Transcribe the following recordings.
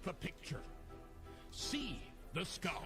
the picture. C, the skull,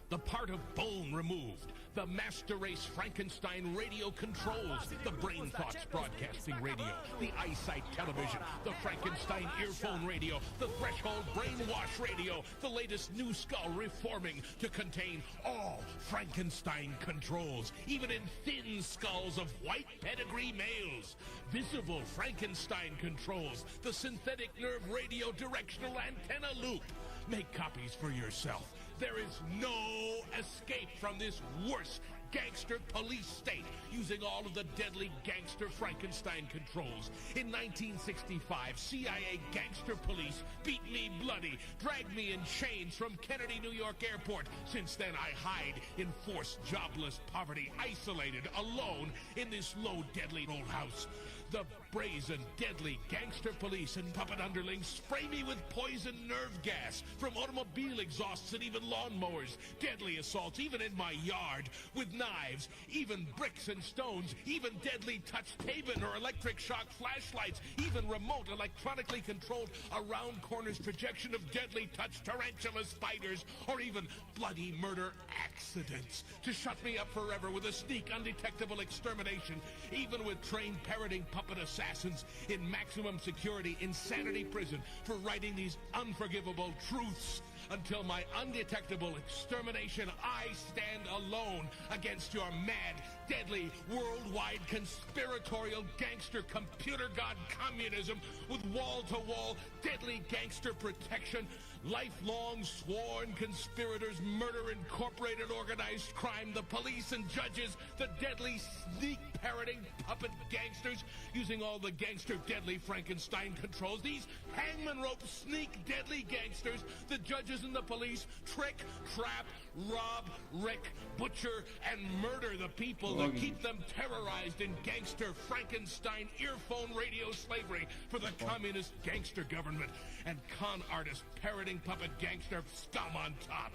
the part of bone removed. The Master Race Frankenstein radio controls, the Brain Thoughts broadcasting radio, the Eyesight television, the Frankenstein earphone radio, the Threshold brainwash radio, the latest new skull reforming to contain all Frankenstein controls, even in thin skulls of white pedigree males. Visible Frankenstein controls, the synthetic nerve radio directional antenna loop. Make copies for yourself. There is no escape from this worst gangster police state using all of the deadly gangster Frankenstein controls. In 1965, CIA gangster police beat me bloody, dragged me in chains from Kennedy, New York airport. Since then, I hide in forced, jobless poverty, isolated, alone in this low, deadly old house. The brazen, deadly gangster police and puppet underlings spray me with poison nerve gas from automobile exhausts and even lawnmowers. Deadly assaults, even in my yard, with knives, even bricks and stones, even deadly touch Tabin or electric shock flashlights, even remote electronically controlled around corners projection of deadly touch tarantula spiders, or even bloody murder accidents to shut me up forever with a sneak, undetectable extermination, even with trained parroting puppet assassins in maximum security insanity prison for writing these unforgivable truths. Until my undetectable extermination, I stand alone against your mad, deadly, worldwide conspiratorial gangster computer god communism with wall-to-wall deadly gangster protection, lifelong sworn conspirators, murder incorporated organized crime, the police and judges, the deadly sneak parroting puppet gangsters using all the gangster deadly Frankenstein controls, these hangman rope sneak deadly gangsters, the judges and the police trick, trap, rob, wreck, butcher, and murder the people that keep them terrorized in gangster Frankenstein earphone radio slavery for the communist gangster government and con artist parroting puppet gangster scum on top.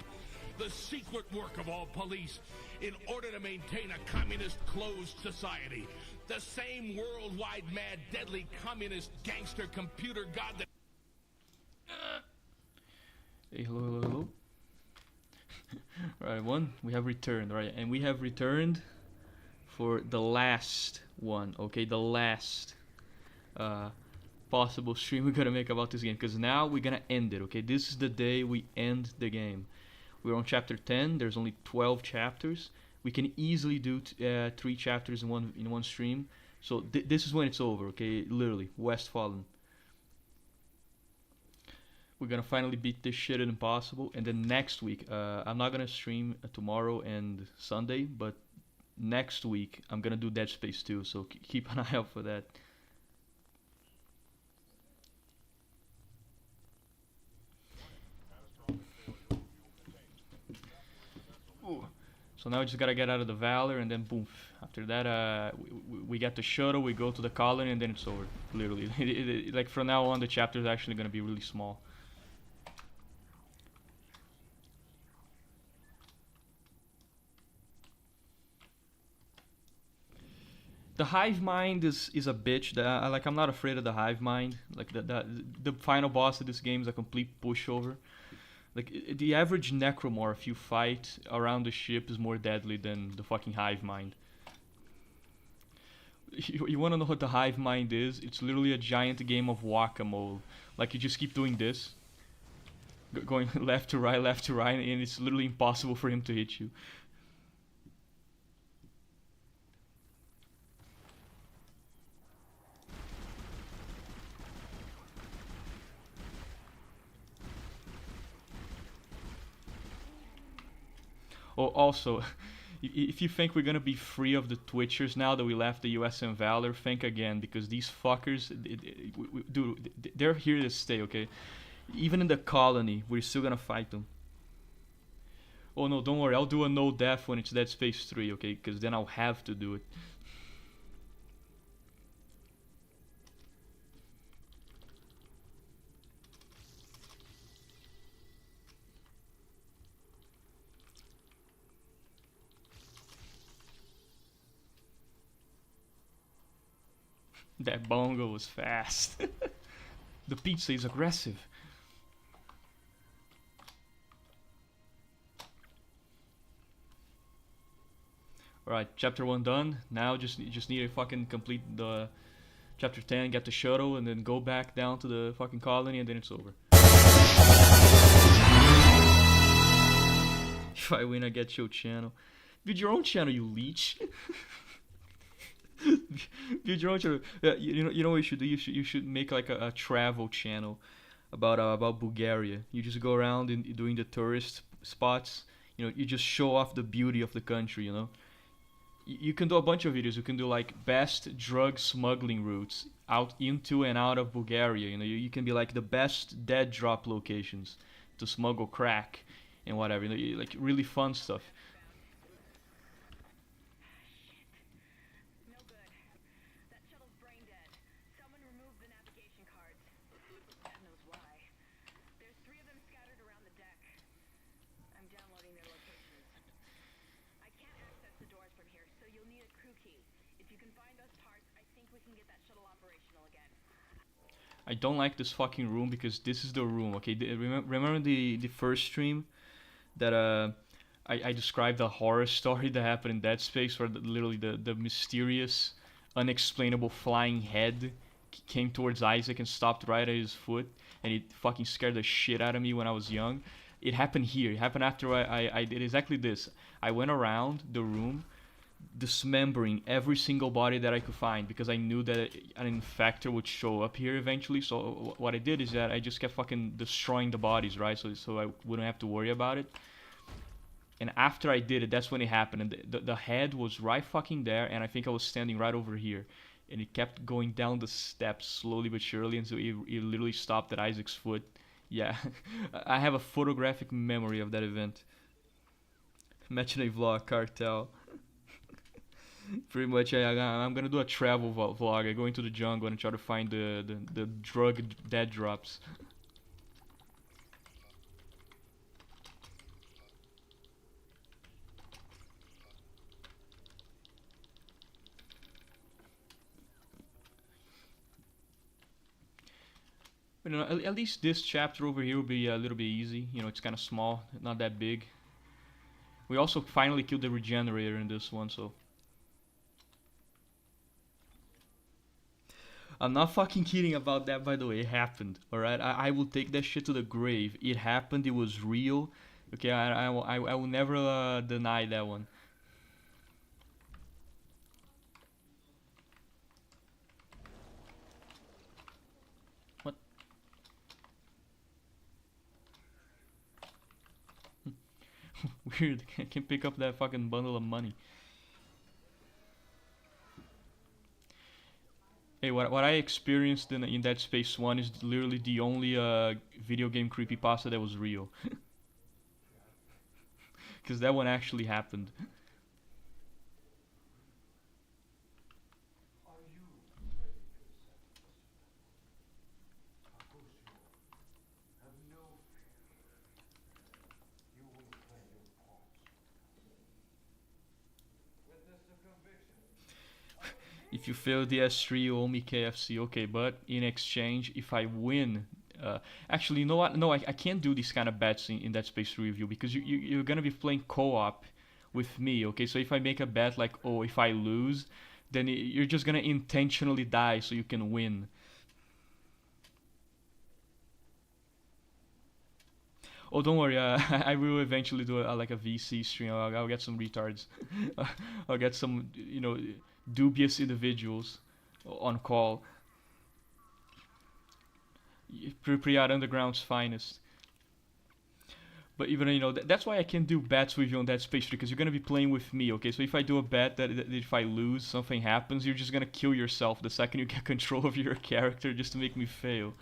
The secret work of all police in order to maintain a communist closed society. The same worldwide mad deadly communist gangster computer god that... Hey, hello. Right, everyone, we have returned, right? And we have returned for the last one, okay? The last possible stream we're gonna make about this game, because now we're gonna end it, okay? This is the day we end the game. We're on chapter 10. There's only 12 chapters. We can easily do 3 chapters in one stream. So this is when it's over, okay? Literally, Westfallen. We're gonna finally beat this shit at Impossible, and then next week, I'm not gonna stream tomorrow and Sunday, but next week I'm gonna do Dead Space 2, so keep an eye out for that. Ooh. So now we just gotta get out of the Valor, and then boom. After that, we get the shuttle, we go to the colony, and then it's over. Literally, like from now on, the chapter is actually gonna be really small. The Hivemind is a bitch. I'm not afraid of the Hivemind. Like the final boss of this game is a complete pushover. Like the average necromorph you fight around the ship is more deadly than the fucking Hivemind. You want to know what the Hivemind is? It's literally a giant game of whack-a-mole. Like you just keep doing this, going left to right, and it's literally impossible for him to hit you. Oh, also, if you think we're gonna be free of the Twitchers now that we left the USM Valor, think again, because these fuckers, dude, they're here to stay, okay? Even in the colony, we're still gonna fight them. Oh no, don't worry, I'll do a no death when it's Dead Space 3, okay? Because then I'll have to do it. That bongo was fast. The pizza is aggressive. Alright, chapter 1 done. Now just need to fucking complete the chapter 10, get the shuttle, and then go back down to the fucking colony, and then it's over. If I win, I get your channel. Build your own channel, you leech. Build your own channel. Yeah, you know what you should do? You should make like a travel channel about Bulgaria. You just go around and doing the tourist spots. You know, you just show off the beauty of the country. You know, you can do a bunch of videos. You can do like best drug smuggling routes out into and out of Bulgaria. You know, you can be like the best dead drop locations to smuggle crack and whatever. You know, like really fun stuff. I don't like this fucking room because this is the room, okay? Remember the first stream that I described the horror story that happened in Dead Space, where literally the mysterious, unexplainable flying head came towards Isaac and stopped right at his foot, and it fucking scared the shit out of me when I was young. It happened here. It happened after I did exactly this. I went around the room dismembering every single body that I could find because I knew that an infector would show up here eventually. So what I did is that I just kept fucking destroying the bodies, right? So I wouldn't have to worry about it. And after I did it, that's when it happened. And the head was right fucking there, and I think I was standing right over here. And it kept going down the steps slowly but surely until it literally stopped at Isaac's foot. Yeah, I have a photographic memory of that event. Mecheny vlog, cartel. Pretty much, I'm gonna do a travel vlog. I go into the jungle and try to find the drug dead drops. But, you know, at least this chapter over here will be a little bit easy. You know, it's kind of small, not that big. We also finally killed the regenerator in this one, so. I'm not fucking kidding about that, by the way. It happened, alright? I will take that shit to the grave. It happened. It was real. Okay, I will never deny that one. What? Weird. I can't pick up that fucking bundle of money. Hey, what I experienced in Dead Space 1 is literally the only video game creepypasta that was real. Because that one actually happened. If you fail the S3, you owe me KFC. Okay, but in exchange, if I win... actually, you know what? No, I can't do these kind of bets in Dead Space 3 review because you're going to be playing co-op with me, okay? So if I make a bet like, oh, if I lose, then you're just going to intentionally die so you can win. Oh, don't worry. I will eventually do like a VC stream. I'll get some retards. I'll get some, you know, dubious individuals on call. Pripyat Underground's finest. But even, you know, that's why I can't do bets with you on Dead Space 3, because you're gonna be playing with me, okay? So if I do a bet that if I lose, something happens, you're just gonna kill yourself the second you get control of your character just to make me fail.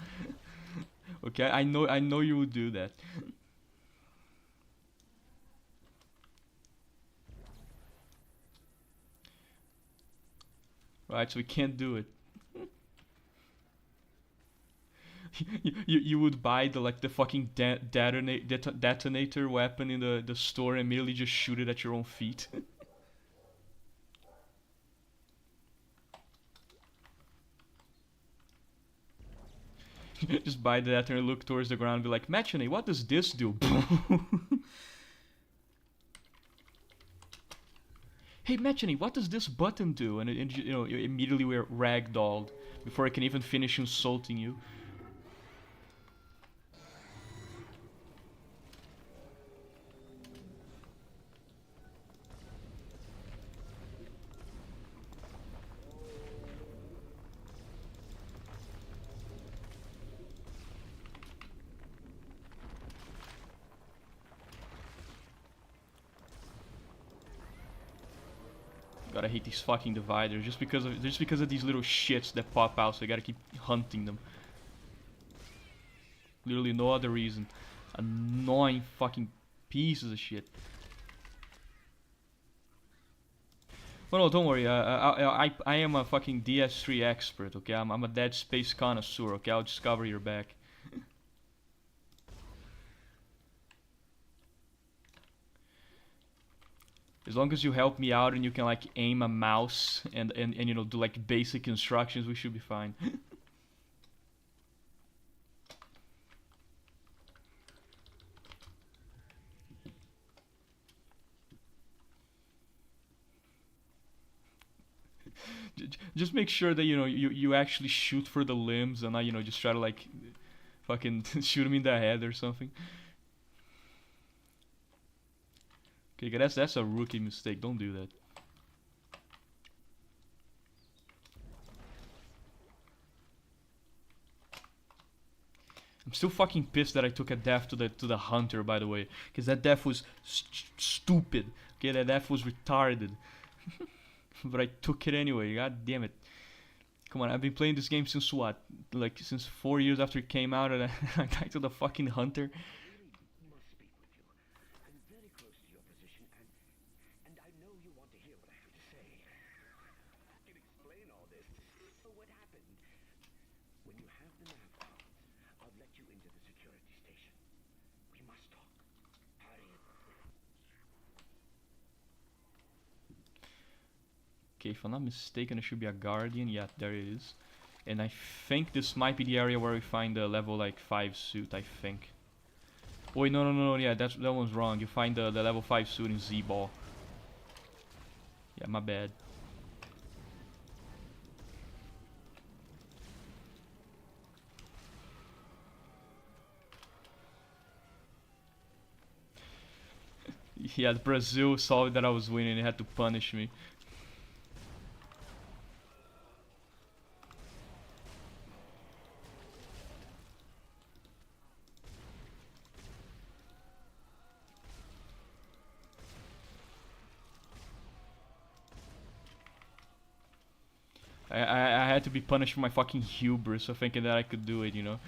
Okay, I know you would do that. Right, so we can't do it. you would buy the fucking detonator weapon in the store and immediately just shoot it at your own feet. Just buy the detonator, look towards the ground and be like, Mecheny, what does this do? Hey Mecheny, what does this button do? And you know, immediately we're ragdolled before I can even finish insulting you. God, I hate these fucking dividers just because of these little shits that pop out. So I gotta keep hunting them. Literally no other reason. Annoying fucking pieces of shit. Well, no, don't worry. I am a fucking DS3 expert. Okay, I'm a Dead Space connoisseur. Okay, I'll just cover your back. As long as you help me out and you can like aim a mouse and you know do like basic instructions, we should be fine. Just make sure that you know you actually shoot for the limbs and not you know just try to like fucking shoot him in the head or something. Okay, that's a rookie mistake. Don't do that. I'm still fucking pissed that I took a death to the hunter, by the way, because that death was stupid. Okay, that death was retarded. But I took it anyway. God damn it! Come on, I've been playing this game since what? Like since 4 years after it came out, and I died to the fucking hunter. Okay, if I'm not mistaken, it should be a guardian. Yeah, there it is. And I think this might be the area where we find the level like 5 suit, I think. Oh, wait, no, yeah, that one's wrong. You find the level 5 suit in Z-Ball. Yeah, my bad. Yeah, Brazil saw that I was winning and had to punish me. I had to be punished for my fucking hubris for thinking that I could do it, you know.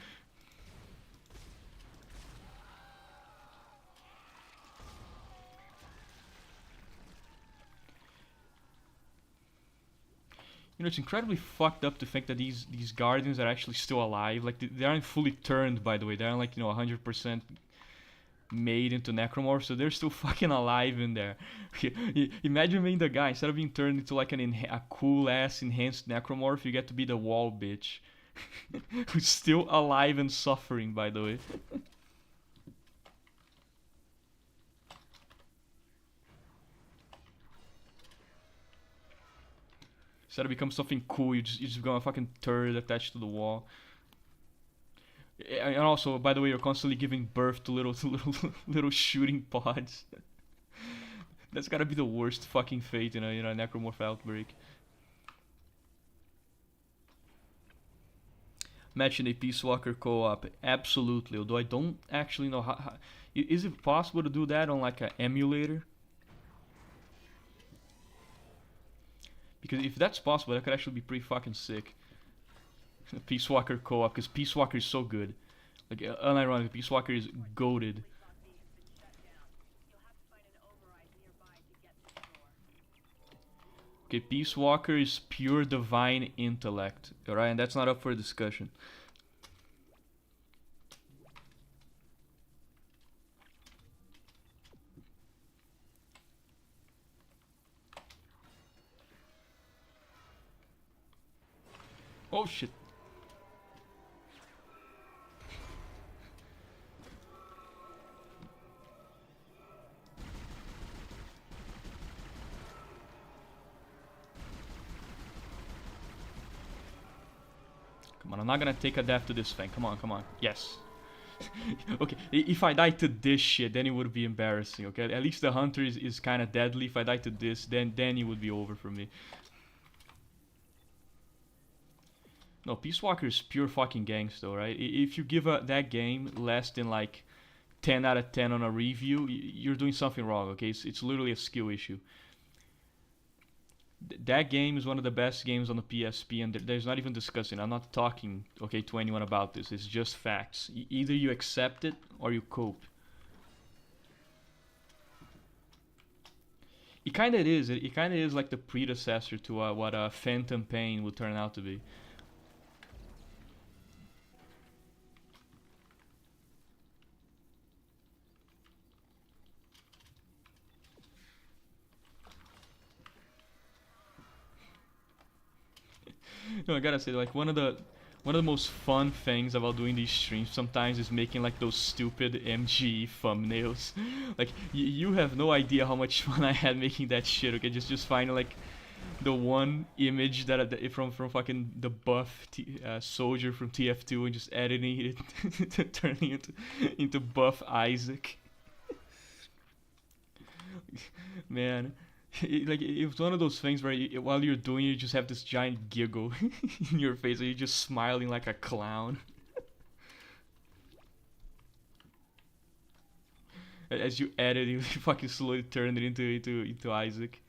You know, it's incredibly fucked up to think that these guardians are actually still alive. Like, they aren't fully turned, by the way. They aren't like, you know, 100% made into necromorphs, so they're still fucking alive in there. Imagine being the guy, instead of being turned into like a cool-ass enhanced necromorph, you get to be the wall bitch. Who's still alive and suffering, by the way. Instead of become something cool, you just become a fucking turd attached to the wall. And also, by the way, you're constantly giving birth to little shooting pods. That's gotta be the worst fucking fate in a necromorph outbreak. Matching a Peace Walker co-op, absolutely. Although I don't actually know how. Is it possible to do that on like an emulator? Because if that's possible, that could actually be pretty fucking sick. Peace Walker co-op, because Peace Walker is so good. Like, unironically, Peace Walker is goated. Okay, Peace Walker is pure divine intellect, alright? And that's not up for discussion. Oh shit. Come on, I'm not gonna take a death to this thing. Come on, come on. Yes. Okay, if I die to this shit, then it would be embarrassing, okay? At least the hunter is kind of deadly. If I die to this, then it would be over for me. No, Peace Walker is pure fucking gangsta, right? If you give that game less than like 10 out of 10 on a review, you're doing something wrong, okay? It's literally a skill issue. That game is one of the best games on the PSP, and there's not even discussing. I'm not talking, okay, to anyone about this. It's just facts. Either you accept it or you cope. It kind of is. It kind of is like the predecessor to what Phantom Pain would turn out to be. No, I gotta say, like one of the most fun things about doing these streams sometimes is making like those stupid MG thumbnails. Like you have no idea how much fun I had making that shit. Okay, just finding like the one image from fucking the buff soldier from TF2 and just editing it, turning it into buff Isaac. Man. It was one of those things where while you're doing it, you just have this giant giggle in your face, and you're just smiling like a clown. As you edit, you fucking slowly turn it into Isaac.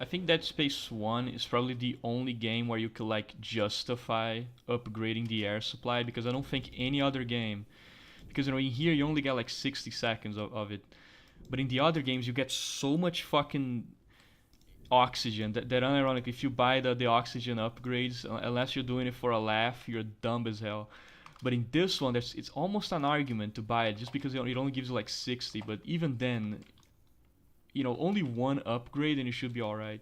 I think Dead Space 1 is probably the only game where you could like justify upgrading the air supply, because I don't think any other game, because in here you only get like 60 seconds of it, but in the other games you get so much fucking oxygen that unironically, if you buy the oxygen upgrades, unless you're doing it for a laugh, you're dumb as hell. But in this one, it's almost an argument to buy it just because it only gives you like 60, but even then, only one upgrade and you should be alright.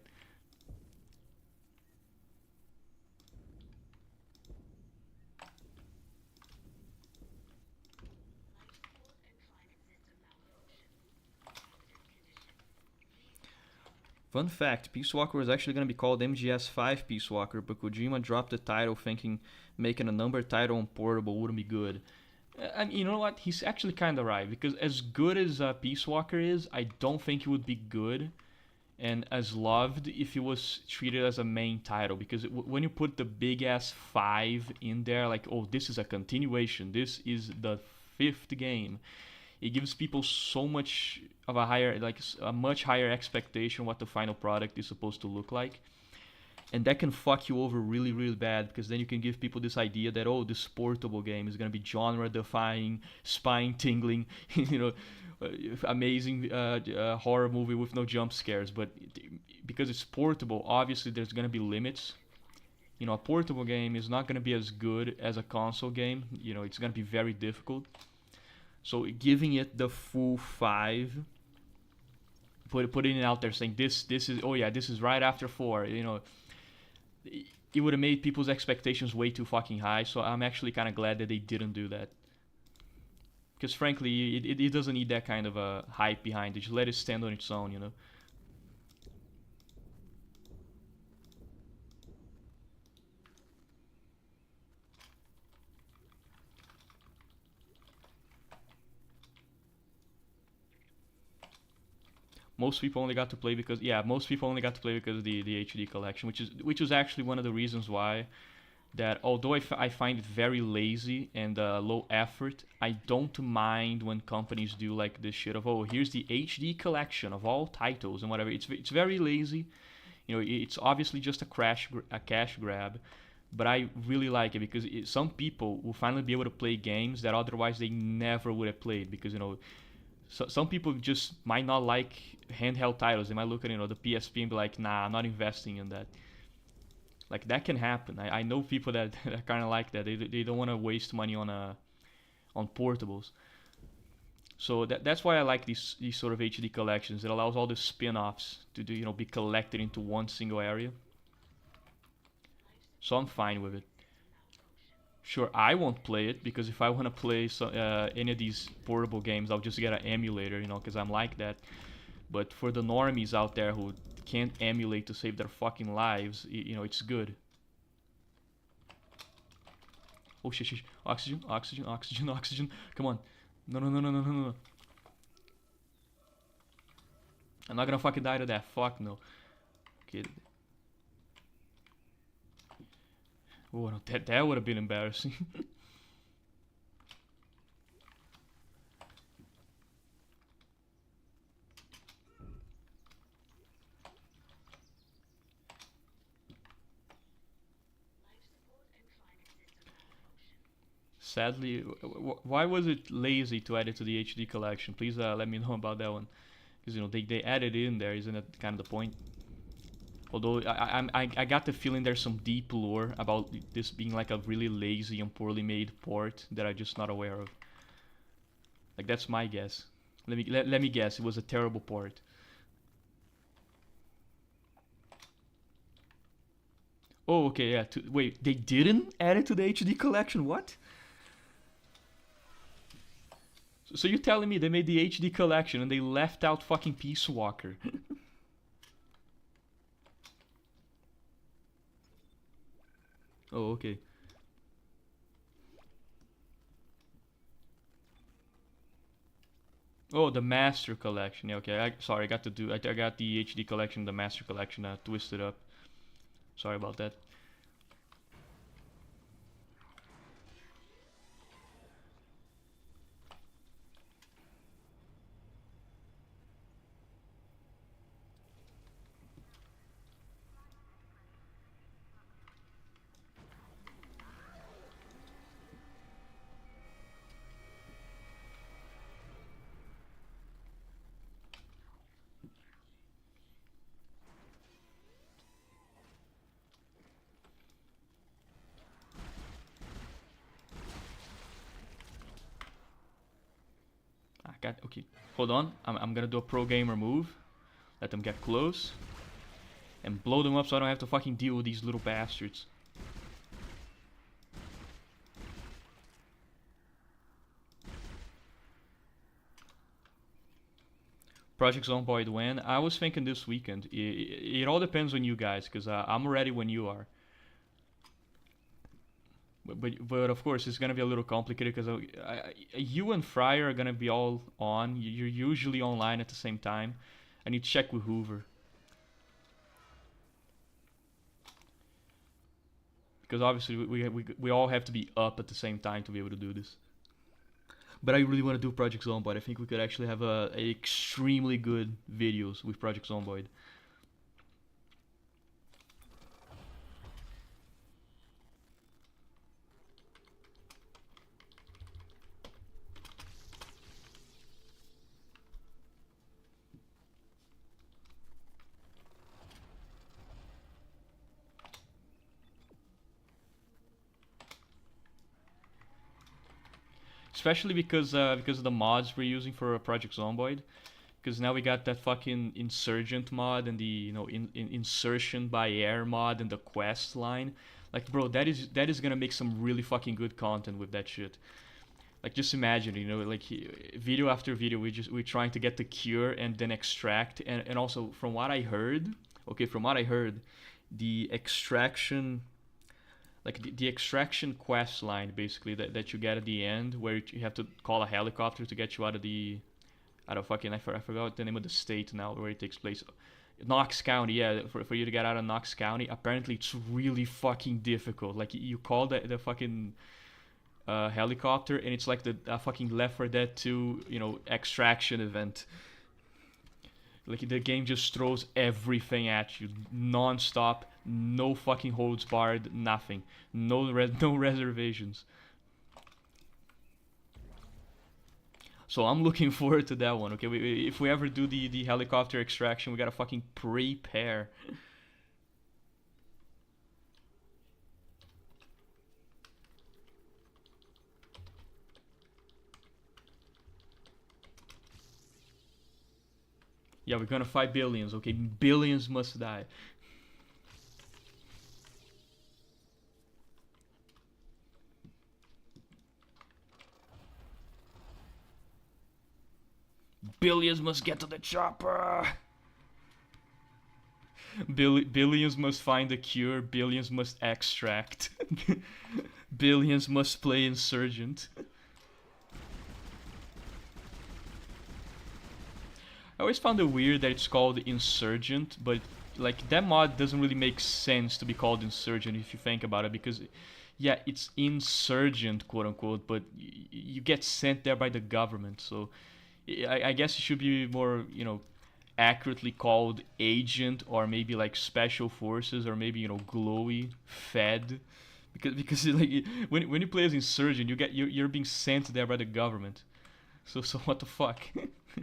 Fun fact, Peace Walker was actually going to be called MGS5 Peace Walker, but Kojima dropped the title thinking making a number title on portable wouldn't be good. And you know what? He's actually kind of right, because as good as Peace Walker is, I don't think it would be good and as loved if it was treated as a main title, because when you put the big ass 5 in there, like, oh, this is a continuation, this is the 5th game, it gives people so much of a much higher expectation what the final product is supposed to look like. And that can fuck you over really, really bad, because then you can give people this idea that, oh, this portable game is going to be genre-defying, spine-tingling, amazing horror movie with no jump scares. But because it's portable, obviously there's going to be limits. A portable game is not going to be as good as a console game. It's going to be very difficult. So giving it the full 5, putting it out there saying this is, oh yeah, this is right after 4, it would have made people's expectations way too fucking high. So I'm actually kind of glad that they didn't do that, because frankly it doesn't need that kind of a hype behind it. Just let it stand on its own. Most people only got to play because of the HD collection, which was actually one of the reasons why that, although I find it very lazy and low effort, I don't mind when companies do like this shit of, oh, here's the HD collection of all titles and whatever. It's very lazy. It's obviously just a cash grab, but I really like it because some people will finally be able to play games that otherwise they never would have played, because so some people just might not like handheld titles. They might look at the PSP and be like, nah, I'm not investing in that. Like, that can happen. I know people that kind of like that. They don't want to waste money on a on portables. So that's why I like these sort of HD collections. It allows all the spin-offs to do, be collected into one single area. So I'm fine with it. Sure, I won't play it because if I want to play any of these portable games, I'll just get an emulator, because I'm like that. But for the normies out there who can't emulate to save their fucking lives, it's good. Oh shit, shit, oxygen, oxygen, oxygen, oxygen. Come on. No, no, no, no, no, no, no. I'm not gonna fucking die to that. Fuck no. Okay. Oh, no, that would have been embarrassing. Sadly, why was it lazy to add it to the HD collection? Please let me know about that one. Because they added it in there, isn't that kind of the point? Although I got the feeling there's some deep lore about this being like a really lazy and poorly made port that I'm just not aware of. Like that's my guess. Let me guess. It was a terrible port. Oh, okay, yeah. Wait, they didn't add it to the HD collection? What? So you're telling me they made the HD collection and they left out fucking Peace Walker? Oh, okay. Oh, the Master Collection. Yeah, okay. Sorry, I got the HD collection, the Master Collection twisted up. Sorry about that. Okay. Hold on. I'm gonna do a pro gamer move. Let them get close. And blow them up so I don't have to fucking deal with these little bastards. Project Zomboid when? I was thinking this weekend. It all depends on you guys, because I'm ready when you are. But of course, it's gonna be a little complicated because you and Fryer are gonna be all on. You're usually online at the same time. I need to check with Hoover. Because obviously we all have to be up at the same time to be able to do this. But I really want to do Project Zomboid. I think we could actually have a extremely good videos with Project Zomboid. Especially because of the mods we're using for Project Zomboid. Because now we got that fucking Insurgent mod and the insertion by air mod and the quest line. Like, bro, that is gonna make some really fucking good content with that shit. Like, just imagine, like video after video, we're trying to get the cure and then extract, and also from what I heard, the extraction, like the extraction quest line basically that you get at the end where you have to call a helicopter to get you out of fucking I forgot the name of the state now where it takes place. Knox County, yeah, for you to get out of Knox County, apparently it's really fucking difficult. Like you call the fucking helicopter and it's like the fucking Left 4 Dead 2, extraction event. Like the game just throws everything at you non-stop, no fucking holds barred, nothing, no reservations. So I'm looking forward to that one. Okay, if we ever do the helicopter extraction, we gotta fucking prepare. Yeah, we're gonna fight billions, okay? Billions must die. Billions must get to the chopper! Billions must find a cure, billions must extract. Billions must play insurgent. I always found it weird that it's called Insurgent, but like that mod doesn't really make sense to be called Insurgent if you think about it, because yeah, it's insurgent, quote unquote, but you get sent there by the government, so I guess it should be more, accurately called agent, or maybe like special forces, or maybe glowy fed, because like when you play as insurgent, you're being sent there by the government. So what the fuck?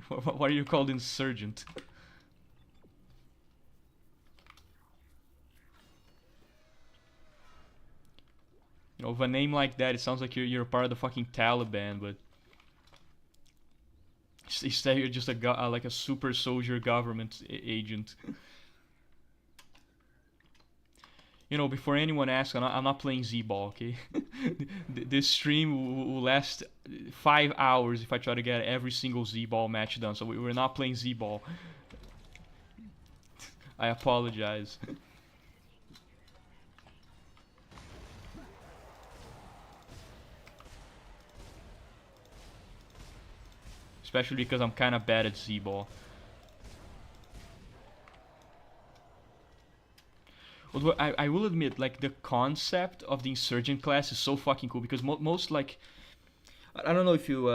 Why are you called insurgent? With a name like that, it sounds like you're part of the fucking Taliban, but instead you're just like a super soldier government agent. Before anyone asks, I'm not playing Z-Ball, okay? This stream will last 5 hours if I try to get every single Z-Ball match done, so we're not playing Z-Ball. I apologize. Especially because I'm kind of bad at Z-Ball. Although I will admit, like, the concept of the Insurgent class is so fucking cool, because most like... I don't know if you...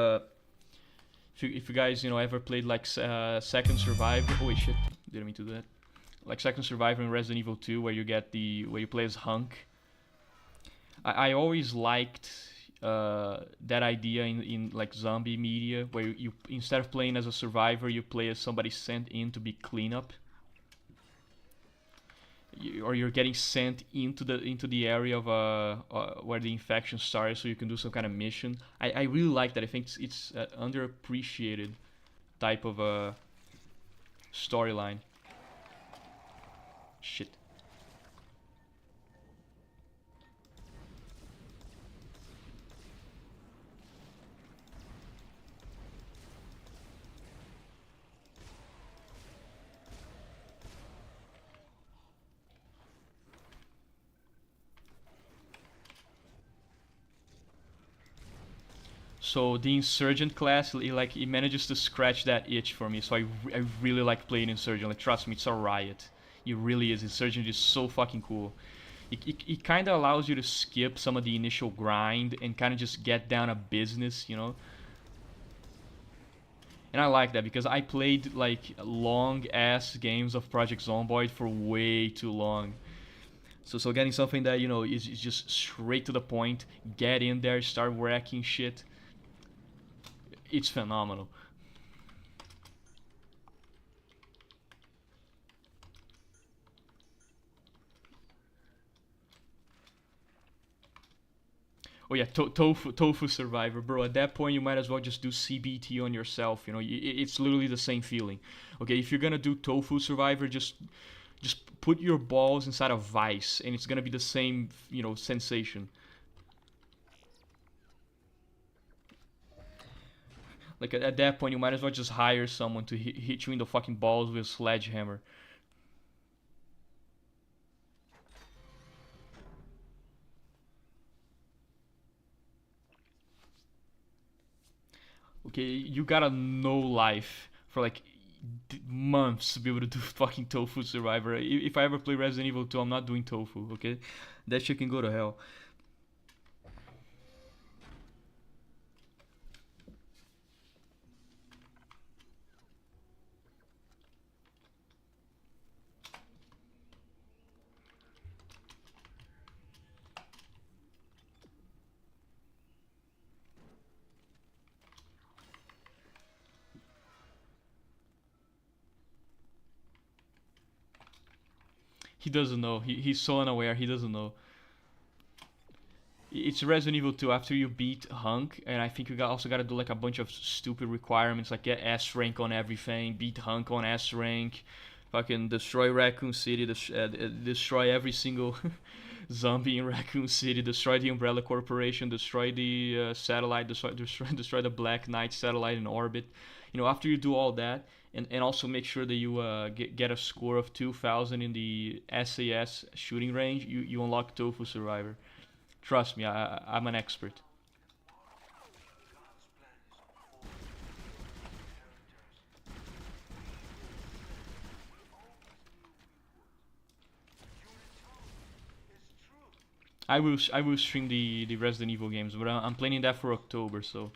if you guys, ever played, like, Second Survivor... Oh, wait, shit. Didn't mean to do that. Like, Second Survivor in Resident Evil 2, where you play as Hunk. I always liked that idea in like zombie media, where you instead of playing as a survivor, you play as somebody sent in to be cleanup, or you're getting sent into the area of where the infection started, so you can do some kind of mission. I really like that. I think it's an underappreciated type of storyline. Shit. So the Insurgent class, it manages to scratch that itch for me. So I really like playing Insurgent. Like, trust me, it's a riot. It really is. Insurgent is so fucking cool. It kind of allows you to skip some of the initial grind and kind of just get down to business. And I like that, because I played like long ass games of Project Zomboid for way too long. So getting something that is just straight to the point, get in there, start wrecking shit. It's phenomenal. Oh yeah, tofu survivor, bro. At that point, you might as well just do CBT on yourself. It's literally the same feeling. Okay, if you're gonna do tofu survivor, just put your balls inside a vice, and it's gonna be the same, sensation. Like at that point, you might as well just hire someone to hit you in the fucking balls with a sledgehammer. Okay, you gotta know life for like months to be able to do fucking tofu survivor. If I ever play Resident Evil 2, I'm not doing tofu. Okay, that shit can go to hell. He doesn't know. He's so unaware. He doesn't know. It's Resident Evil 2 after you beat Hunk, and I think you also got to do like a bunch of stupid requirements, like get S rank on everything, beat Hunk on S rank, fucking destroy Raccoon City, destroy every single zombie in Raccoon City, destroy the Umbrella Corporation, destroy the satellite, destroy the Black Knight satellite in orbit. You know, after you do all that, and also make sure that you get a score of 2,000 in the SAS shooting range, you unlock Tofu Survivor. Trust me, I'm an expert. I will stream the Resident Evil games, but I'm planning that for October, so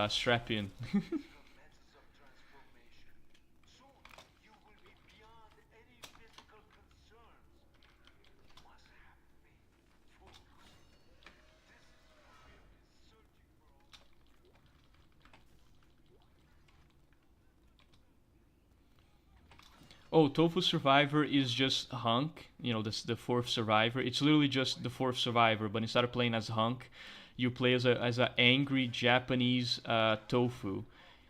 strap in. Oh, Tofu Survivor is just Hunk. You know, the fourth survivor. It's literally just the fourth survivor, but instead of playing as Hunk, you play as a angry Japanese tofu.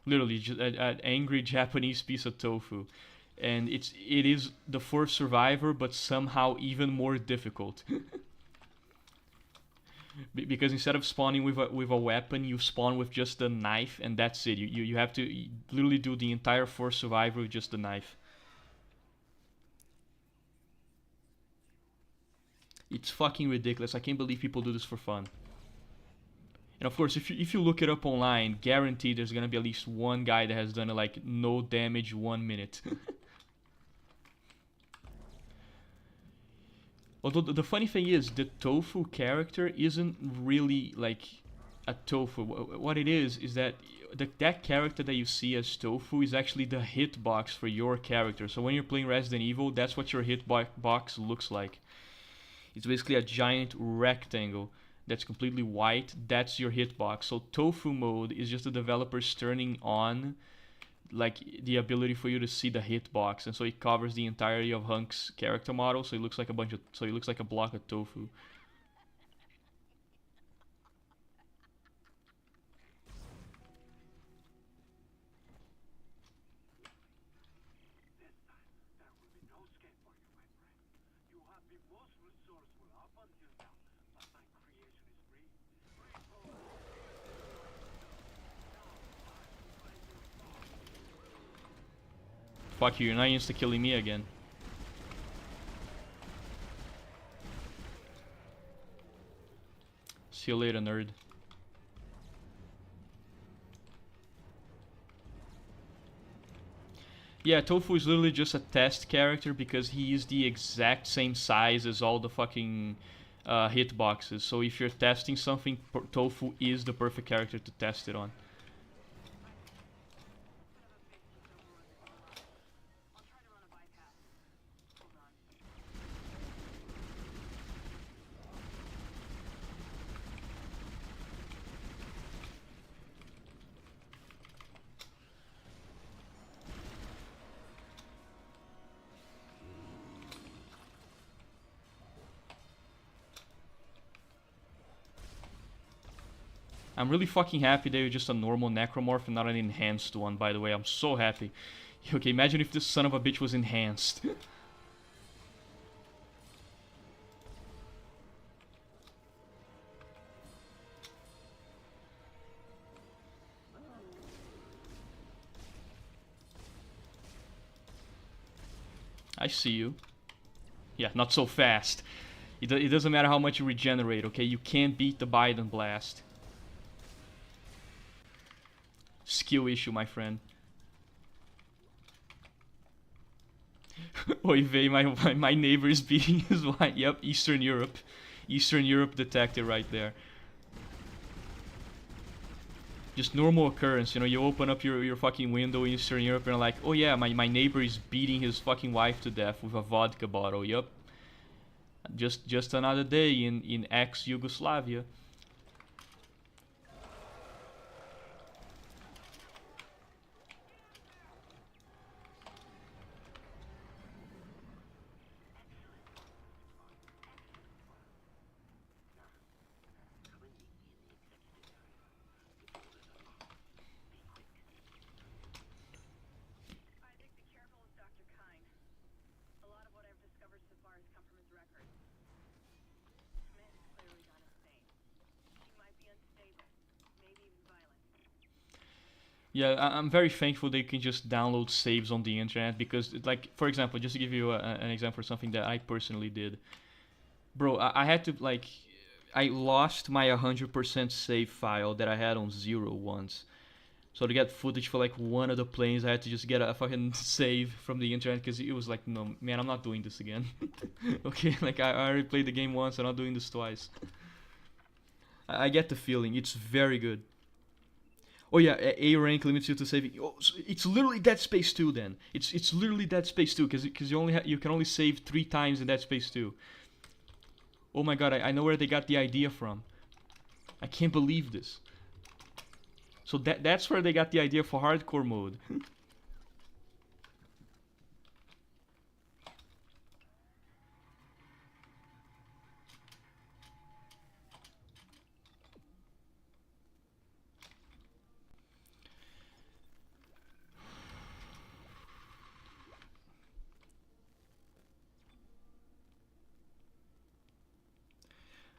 Literally, just an angry Japanese piece of tofu, and it is the fourth survivor, but somehow even more difficult. Because instead of spawning with a weapon, you spawn with just a knife, and that's it. You have to literally do the entire fourth survivor with just a knife. It's fucking ridiculous. I can't believe people do this for fun. And of course, if you look it up online, guaranteed there's gonna be at least one guy that has done it like no damage 1 minute. Although the funny thing is, the tofu character isn't really like a tofu. What it is that that character that you see as tofu is actually the hitbox for your character. So when you're playing Resident Evil, that's what your hitbox looks like. It's basically a giant rectangle that's completely white. That's your hitbox. So tofu mode is just the developers turning on like the ability for you to see the hitbox, and so it covers the entirety of Hunk's character model. So it looks like a block of tofu. Fuck you, you're not insta killing me again. See you later, nerd. Yeah, Tofu is literally just a test character because he is the exact same size as all the fucking hitboxes. So if you're testing something, Tofu is the perfect character to test it on. I'm really fucking happy that you're just a normal necromorph and not an enhanced one, by the way. I'm so happy. Okay, imagine if this son of a bitch was enhanced. I see you. Yeah, not so fast. It doesn't matter how much you regenerate, okay? You can't beat the Biden Blast. Skill issue, my friend. Oy vey, my neighbor is beating his wife. Yep, Eastern Europe. Eastern Europe detected right there. Just normal occurrence, you know, you open up your fucking window in Eastern Europe and you're like, oh yeah, my neighbor is beating his fucking wife to death with a vodka bottle. Yep. Just another day in ex-Yugoslavia. Yeah, I'm very thankful they can just download saves on the internet because, like, for example, just to give you an example of something that I personally did, bro, I had to like, I lost my 100% save file that I had on Zero once. So to get footage for like one of the planes, I had to just get a fucking save from the internet because it was like, no, man, I'm not doing this again. Okay, like I already played the game once, I'm not doing this twice. I get the feeling, it's very good. Oh yeah, A rank limits you to saving. Oh, so it's literally Dead Space 2 then. It's literally Dead Space 2 because you can only save 3 times in Dead Space 2. Oh my god, I know where they got the idea from. I can't believe this. So that's where they got the idea for hardcore mode.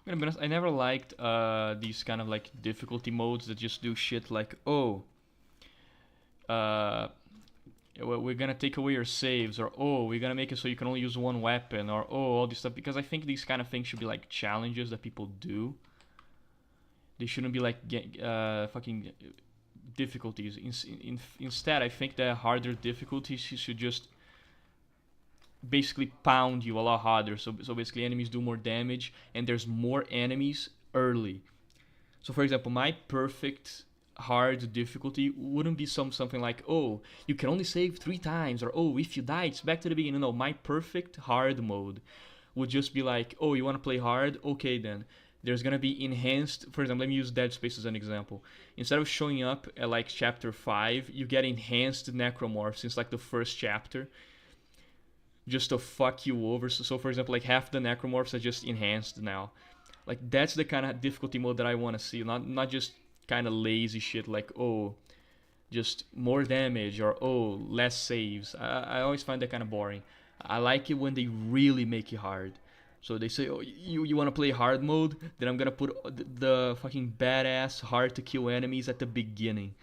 I'm gonna be honest, I never liked these kind of like difficulty modes that just do shit like, oh, uh, we're gonna take away your saves, or oh, we're gonna make it so you can only use one weapon, or oh, all this stuff. Because I think these kind of things should be like challenges that people do. They shouldn't be like fucking difficulties. Instead, I think the harder difficulties should just basically pound you a lot harder. So basically, enemies do more damage, and there's more enemies early. So for example, my perfect hard difficulty wouldn't be something like, oh, you can only save 3 times, or oh, if you die, it's back to the beginning. No, my perfect hard mode would just be like, oh, you want to play hard? Okay, then. There's gonna be enhanced. For example, let me use Dead Space as an example. Instead of showing up at like chapter 5, you get enhanced necromorphs since like the first chapter, just to fuck you over. So for example, like half the necromorphs are just enhanced now. Like that's the kind of difficulty mode that I want to see, not just kind of lazy shit like, oh, just more damage, or oh, less saves. I always find that kind of boring. I like it when they really make it hard. So they say, oh, you want to play hard mode? Then I'm gonna put the fucking badass hard to kill enemies at the beginning.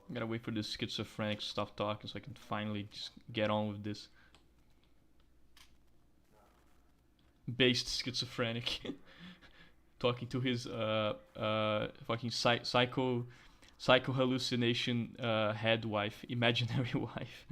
I gotta wait for the schizophrenic to stop talking so I can finally just get on with this. Based schizophrenic. Talking to his fucking psycho hallucination head wife, imaginary wife.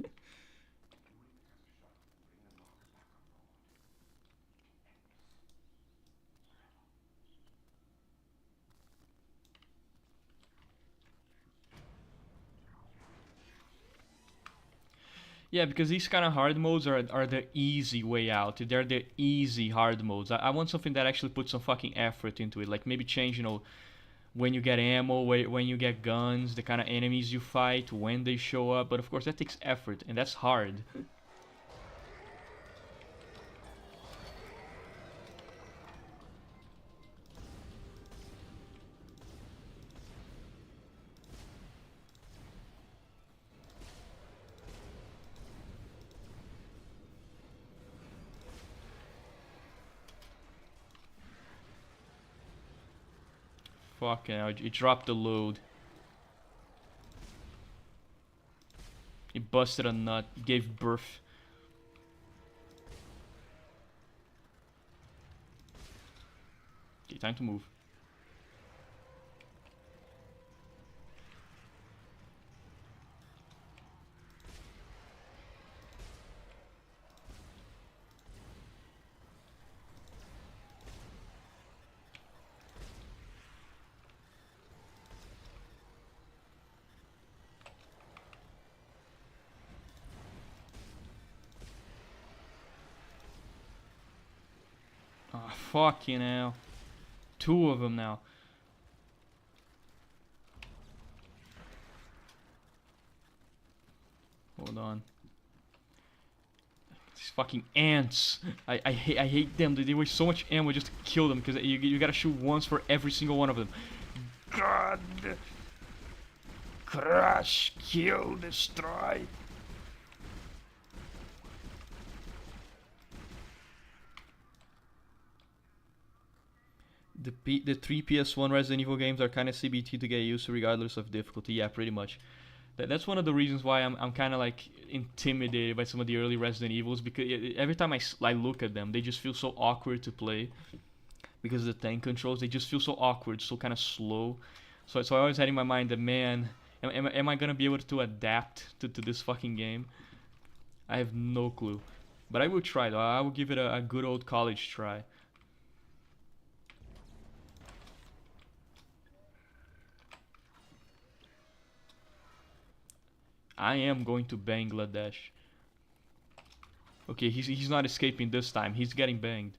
Yeah, because these kind of hard modes are the easy way out. They're the easy hard modes. I want something that actually puts some fucking effort into it. Like maybe change, when you get ammo, when you get guns, the kind of enemies you fight, when they show up. But of course, that takes effort, and that's hard. Fucking hell, it dropped the load. It busted a nut, gave birth. Okay, time to move. Ah, fucking hell. 2 of them now. Hold on. fucking ants. I hate them. They waste so much ammo just to kill them because you gotta shoot once for every single one of them. God. Crush, kill, destroy. The three PS1 Resident Evil games are kind of CBT to get used to regardless of difficulty. Yeah, pretty much. That's one of the reasons why I'm kind of like intimidated by some of the early Resident Evils because every time I look at them, they just feel so awkward to play because of the tank controls. They just feel so awkward, so kind of slow. So I always had in my mind that, man, am I gonna be able to adapt to this fucking game? I have no clue, but I will try though. I will give it a good old college try. I am going to Bangladesh. Okay, he's not escaping this time. He's getting banged.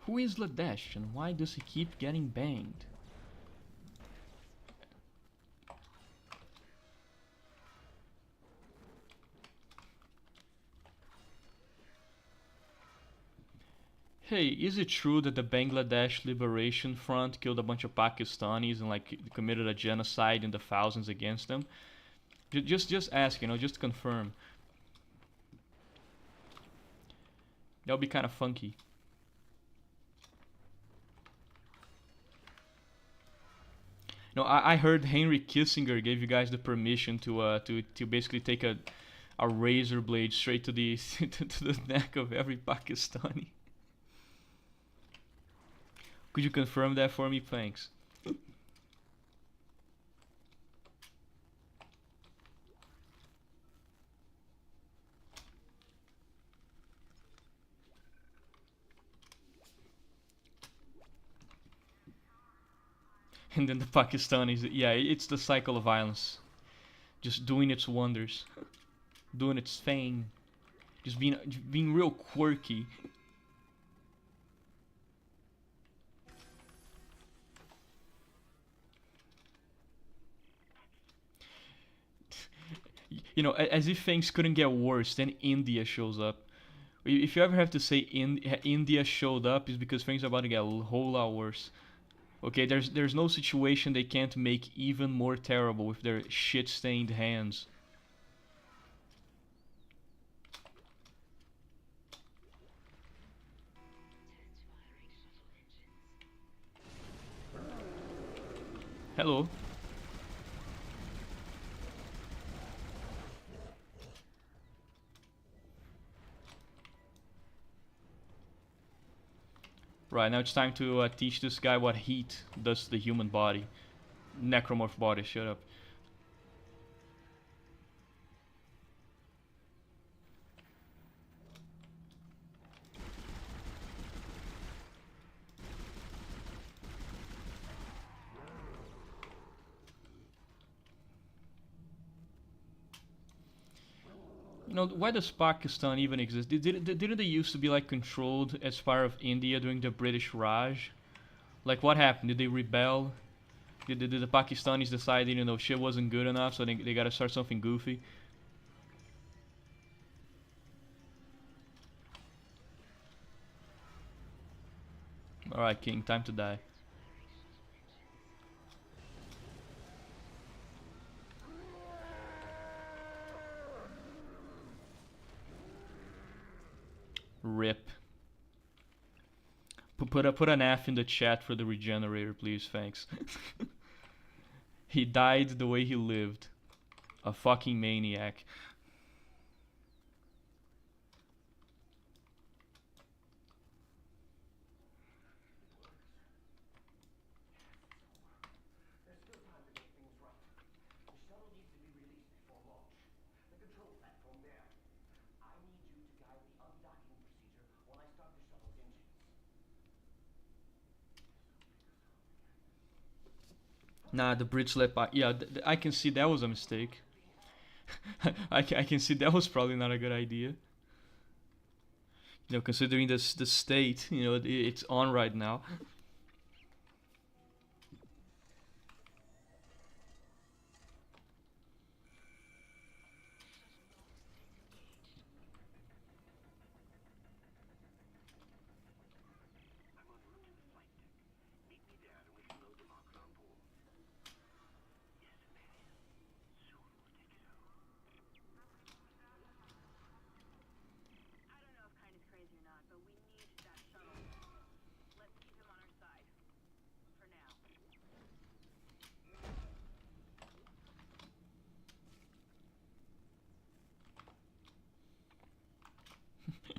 Who is Ladesh and why does he keep getting banged? Hey, is it true that the Bangladesh Liberation Front killed a bunch of Pakistanis and like committed a genocide in the thousands against them? Just ask, just to confirm. That'll be kind of funky. No, I heard Henry Kissinger gave you guys the permission to basically take a razor blade straight to the to the neck of every Pakistani. Could you confirm that for me? Thanks. And then the Pakistanis, yeah, it's the cycle of violence. Just doing its wonders. Doing its thing. Just being real quirky. As if things couldn't get worse, then India shows up. If you ever have to say India showed up, it's because things are about to get a whole lot worse. Okay, there's no situation they can't make even more terrible with their shit-stained hands. Hello. Right, now it's time to teach this guy what heat does to the human body. Necromorph body, shut up. Why does Pakistan even exist? Didn't they used to be like controlled as part of India during the British Raj? Like what happened? Did they rebel? Did the Pakistanis decide, shit wasn't good enough, so they gotta start something goofy? Alright, King, time to die. Rip. Put an F in the chat for the regenerator, please. Thanks. He died the way he lived. A fucking maniac. Nah, the bridge let by. Yeah, I can see that was a mistake. I can see that was probably not a good idea. You know, considering this the state, you know, it's on right now.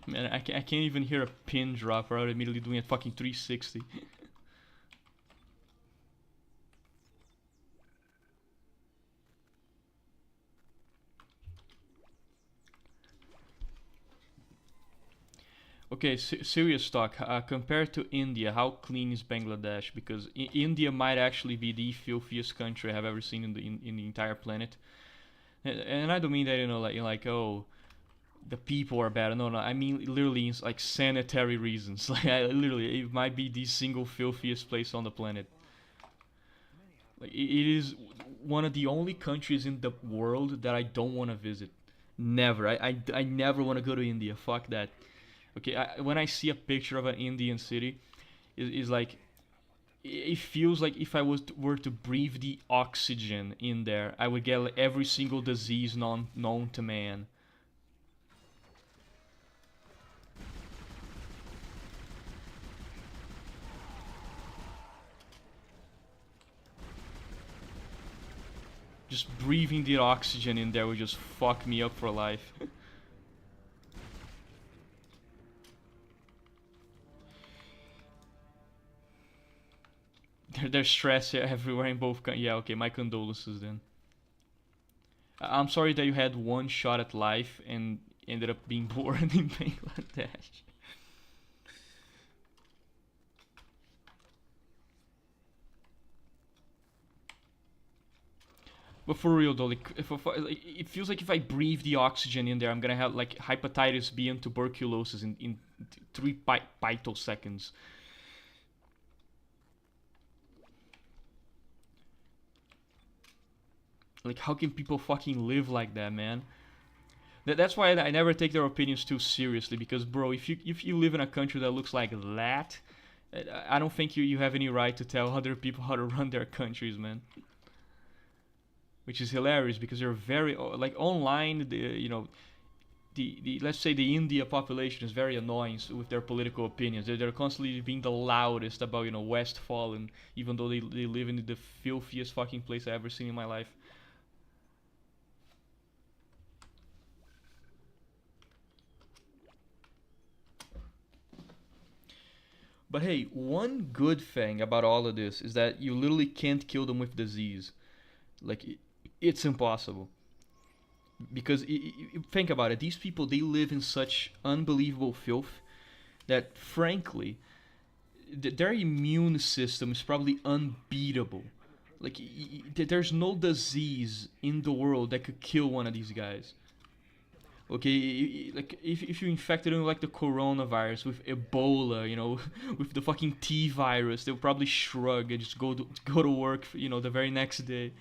Man, I can't even hear a pin drop without immediately doing a fucking 360. Okay, serious talk. Compared to India, how clean is Bangladesh? Because India might actually be the filthiest country I have ever seen in the entire planet. And I don't mean that, you know, like oh, the people are bad. No, no. I mean literally like sanitary reasons. Like literally, it might be the single filthiest place on the planet. Like it is one of the only countries in the world that I don't want to visit. Never. I never want to go to India. Fuck that. Okay, when I see a picture of an Indian city, is like it feels like if I were to breathe the oxygen in there, I would get like, every single disease known to man. Just breathing the oxygen in there would just fuck me up for life. There's stress everywhere in both. Yeah, okay, my condolences then. I'm sorry that you had one shot at life and ended up being born in Bangladesh. But for real though, like, like, it feels like if I breathe the oxygen in there, I'm gonna have like hepatitis B and tuberculosis in 3 picoseconds. Like, how can people fucking live like that, man? That's why I never take their opinions too seriously. Because, bro, if you live in a country that looks like that, I don't think you have any right to tell other people how to run their countries, man. Which is hilarious because they're very like online. You know, the let's say the India population is very annoying with their political opinions. They're constantly being the loudest about Westfalen, even though they live in the filthiest fucking place I've ever seen in my life. But hey, one good thing about all of this is that you literally can't kill them with disease. Like, it's impossible. Because think about it, these people, they live in such unbelievable filth that, frankly, their immune system is probably unbeatable. Like, there's no disease in the world that could kill one of these guys. Okay, like if you infected them with like the coronavirus, with Ebola, with the fucking T virus, they'll probably shrug and just go to work, the very next day.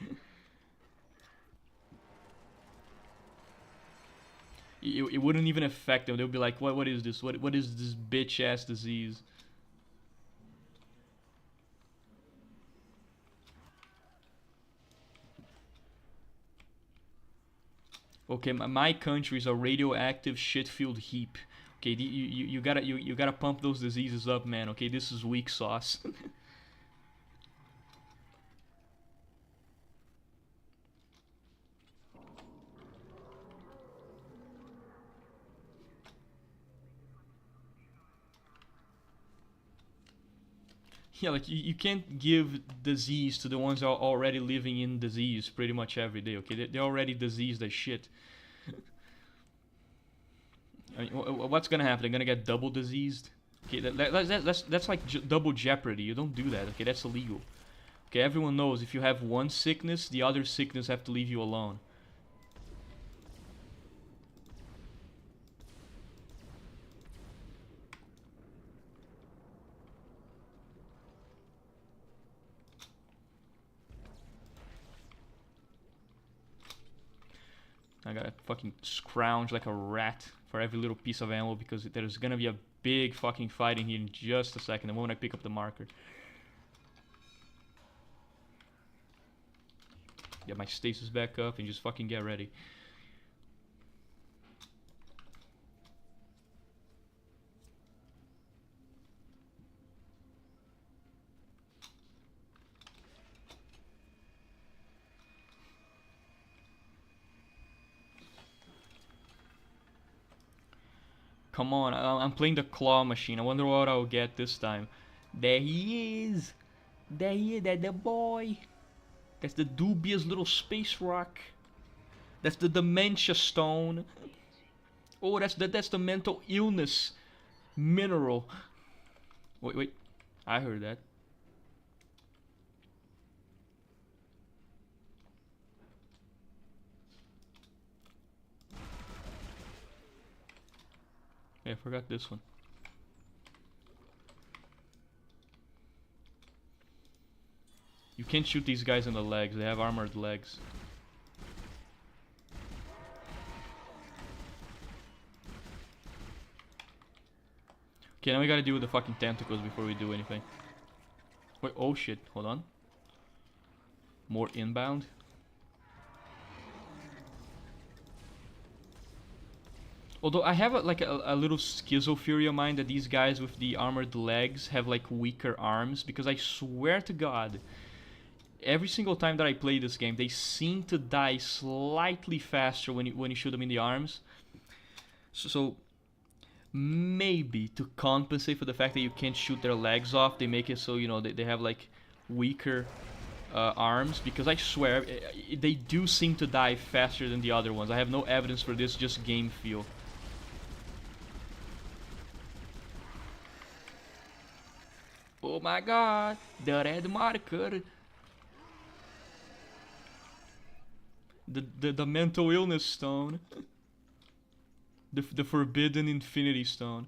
It wouldn't even affect them. They'll be like, what is this? What is this bitch ass disease? Okay, my country is a radioactive shit-filled heap. Okay, you gotta pump those diseases up, man. Okay, this is weak sauce. Yeah, like you can't give disease to the ones that are already living in disease pretty much every day. Okay, they're already diseased as shit. I mean, what's gonna happen? They're gonna get double diseased. Okay, that's like double jeopardy. You don't do that. Okay, that's illegal. Okay, everyone knows if you have one sickness, the other sickness have to leave you alone. I gotta fucking scrounge like a rat for every little piece of ammo because there's gonna be a big fucking fight in here in just a second, the moment I pick up the marker. Get my stasis back up and just fucking get ready. Come on, I'm playing the claw machine. I wonder what I'll get this time. There he is. There he is, that's the boy. That's the dubious little space rock. That's the dementia stone. Oh, that's the mental illness mineral. Wait. I heard that. Yeah, I forgot this one. You can't shoot these guys in the legs. They have armored legs. Okay, now we gotta deal with the fucking tentacles before we do anything. Wait, oh shit, hold on. More inbound. Although I have a little schizo-theory of mine that these guys with the armored legs have like weaker arms, because I swear to God, every single time that I play this game, they seem to die slightly faster when you shoot them in the arms. So maybe to compensate for the fact that you can't shoot their legs off, they make it so, you know, they have like weaker arms, because I swear they do seem to die faster than the other ones. I have no evidence for this, just game feel. Oh my god, the red marker. The mental illness stone. The forbidden infinity stone.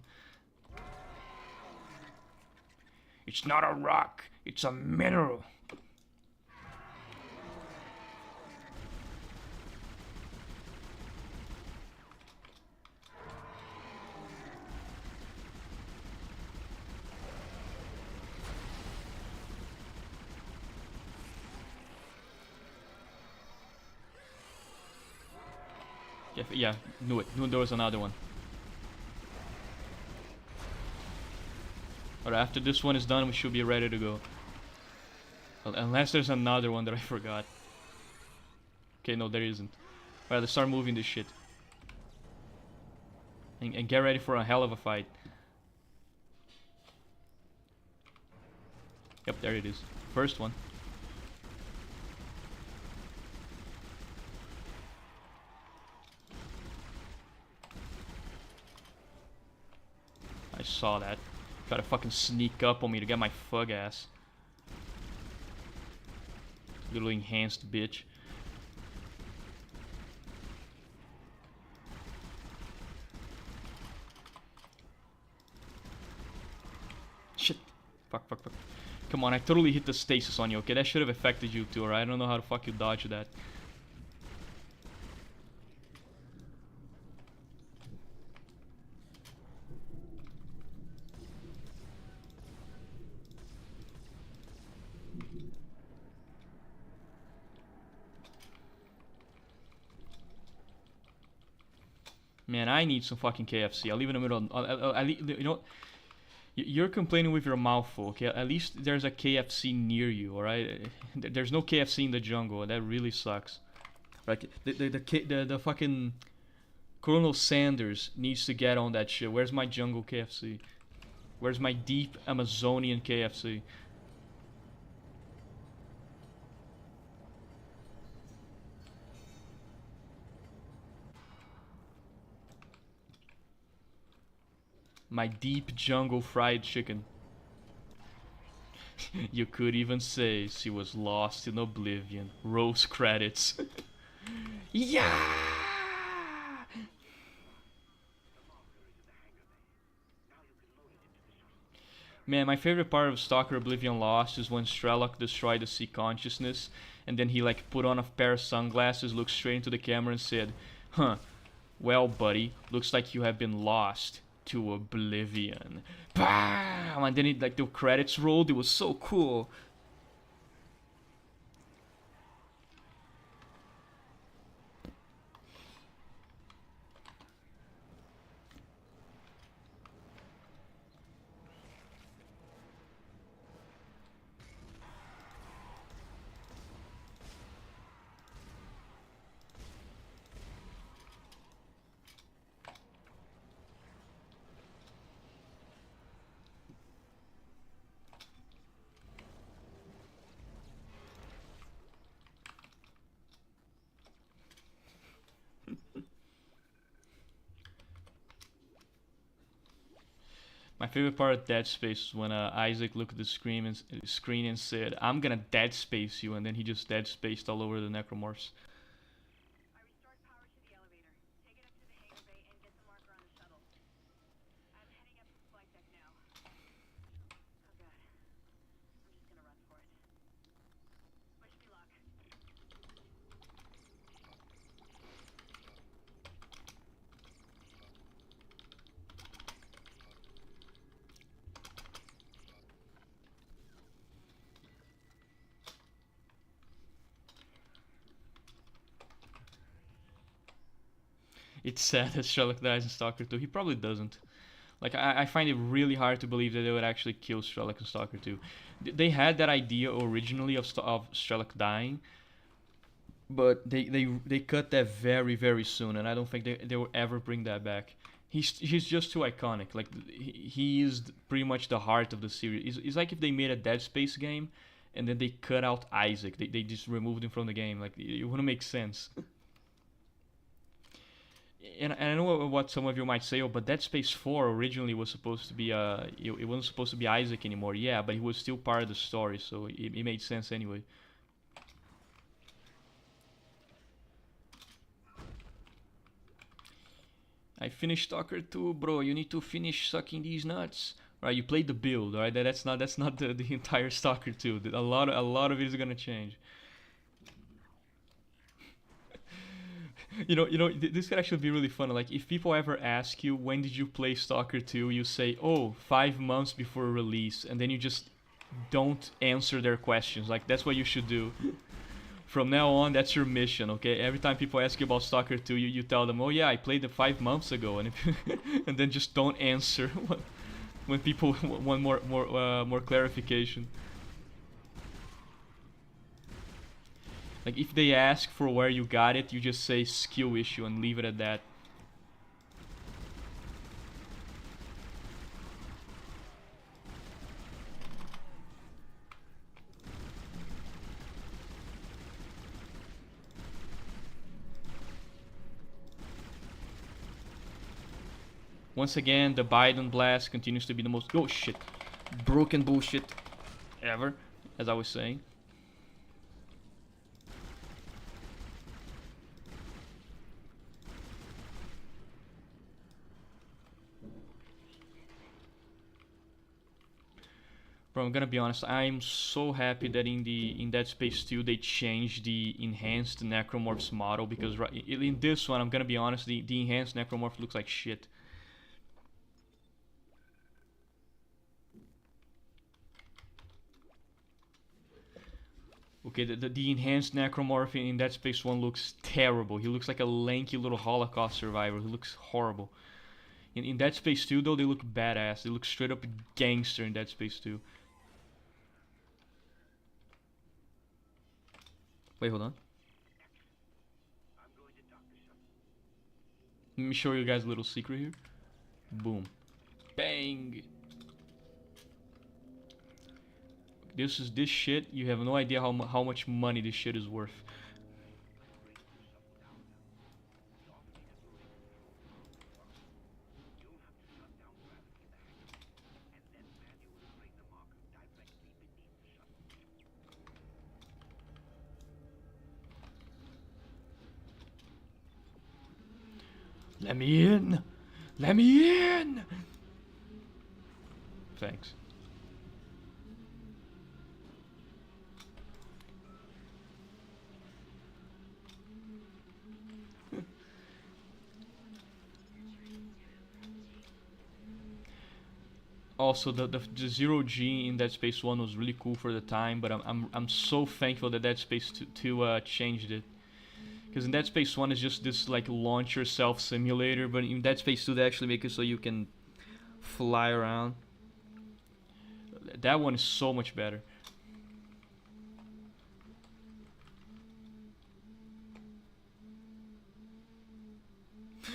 It's not a rock, it's a mineral. Yeah, knew it. Knew there was another one. Alright, after this one is done, we should be ready to go. Well, unless there's another one that I forgot. Okay, no, there isn't. Alright, let's start moving this shit. And get ready for a hell of a fight. Yep, there it is. First one. I saw that. Try to fucking sneak up on me to get my fug ass. Little enhanced bitch. Shit. Fuck. Come on, I totally hit the stasis on you, okay? That should have affected you too, alright? I don't know how the fuck you dodge that. Man, I need some fucking KFC. I'll leave it in the middle. You know, you're complaining with your mouth full, okay? At least there's a KFC near you, alright? There's no KFC in the jungle. That really sucks. Like the fucking Colonel Sanders needs to get on that shit. Where's my jungle KFC? Where's my deep Amazonian KFC? My deep jungle fried chicken. You could even say she was lost in oblivion. Rose credits. Yeah! Man, my favorite part of Stalker Oblivion Lost is when Strelok destroyed the sea consciousness, and then he like put on a pair of sunglasses, looked straight into the camera and said, Huh. Well, buddy, looks like you have been lost to oblivion. Bam! And then like the credits rolled. It was so cool. My favorite part of Dead Space is when Isaac looked at the screen and said, "I'm gonna Dead Space you," and then he just Dead Spaced all over the necromorphs. I restored power to the elevator. Take it up to the hangar bay and get the marker on the shuttle. I'm heading up to the flight deck now. Oh god. I'm just gonna run for it. Wish me luck. It's sad that Sherlock dies in Stalker 2. He probably doesn't. Like, I find it really hard to believe that they would actually kill Sherlock in Stalker 2. They had that idea originally of Sherlock dying, but they cut that very, very soon, and I don't think they will ever bring that back. He's just too iconic. Like, he is pretty much the heart of the series. It's like if they made a Dead Space game, and then they cut out Isaac. They just removed him from the game. Like, it wouldn't make sense. And I know what some of you might say, oh, but Dead Space 4 originally was supposed to be it wasn't supposed to be Isaac anymore. Yeah, but he was still part of the story, so it made sense anyway. I finished Stalker 2, bro. You need to finish sucking these nuts. Right, you played the build, right? That's not the entire Stalker 2. A lot of it is gonna change. This could actually be really fun. Like, if people ever ask you when did you play Stalker 2, you say, "Oh, 5 months before release," and then you just don't answer their questions. Like, that's what you should do. From now on, that's your mission, okay? Every time people ask you about Stalker 2, you tell them, "Oh yeah, I played it 5 months ago," and and then just don't answer when people want more clarification. Like, if they ask for where you got it, you just say skill issue and leave it at that. Once again, the Biden blast continues to be the most broken bullshit ever, as I was saying. Bro, I'm gonna be honest, I'm so happy that in Dead Space 2 they changed the enhanced necromorphs model, because in this one, I'm gonna be honest, the enhanced necromorph looks like shit. Okay, the enhanced necromorph in Dead Space 1 looks terrible. He looks like a lanky little Holocaust survivor. He looks horrible. In Dead Space 2 though, they look badass. They look straight up gangster in Dead Space 2. Wait, hold on. Let me show you guys a little secret here. Boom. Bang! This shit, you have no idea how much money this shit is worth. Let me in! Let me in! Thanks. Also, the zero G in Dead Space 1 was really cool for the time, but I'm so thankful that Dead Space 2 changed it. Because in Dead Space 1 is just this like launch yourself simulator, but in Dead Space 2 they actually make it so you can fly around. That one is so much better.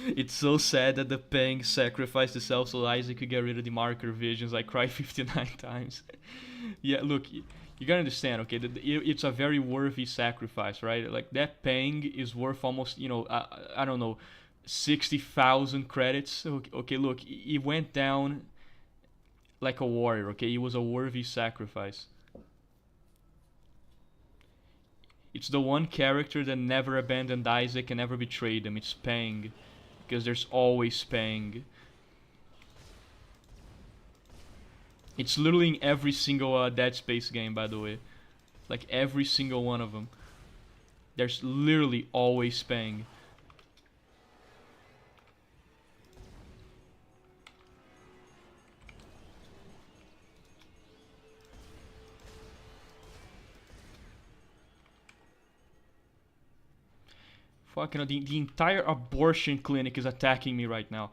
It's so sad that the Pang sacrificed itself so Isaac could get rid of the marker visions. I cried 59 times. Yeah, look, you gotta understand, okay? It's a very worthy sacrifice, right? Like that Pang is worth almost, I don't know, 60,000 credits. Okay, look, he went down like a warrior, okay? He was a worthy sacrifice. It's the one character that never abandoned Isaac and never betrayed him. It's Pang. Because there's always Pang. It's literally in every single Dead Space game, by the way. Like every single one of them. There's literally always Pang. Fucking the entire abortion clinic is attacking me right now.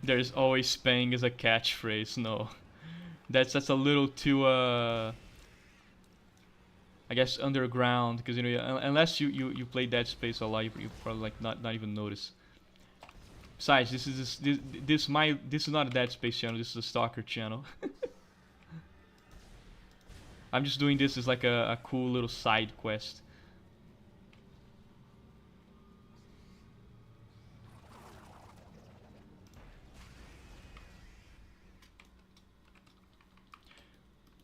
There's always Pang as a catchphrase. No, that's a little too I guess underground, because unless you play Dead Space a lot, you probably like not even notice. Besides, this is not a Dead Space channel. This is a Stalker channel. I'm just doing this as like a cool little side quest.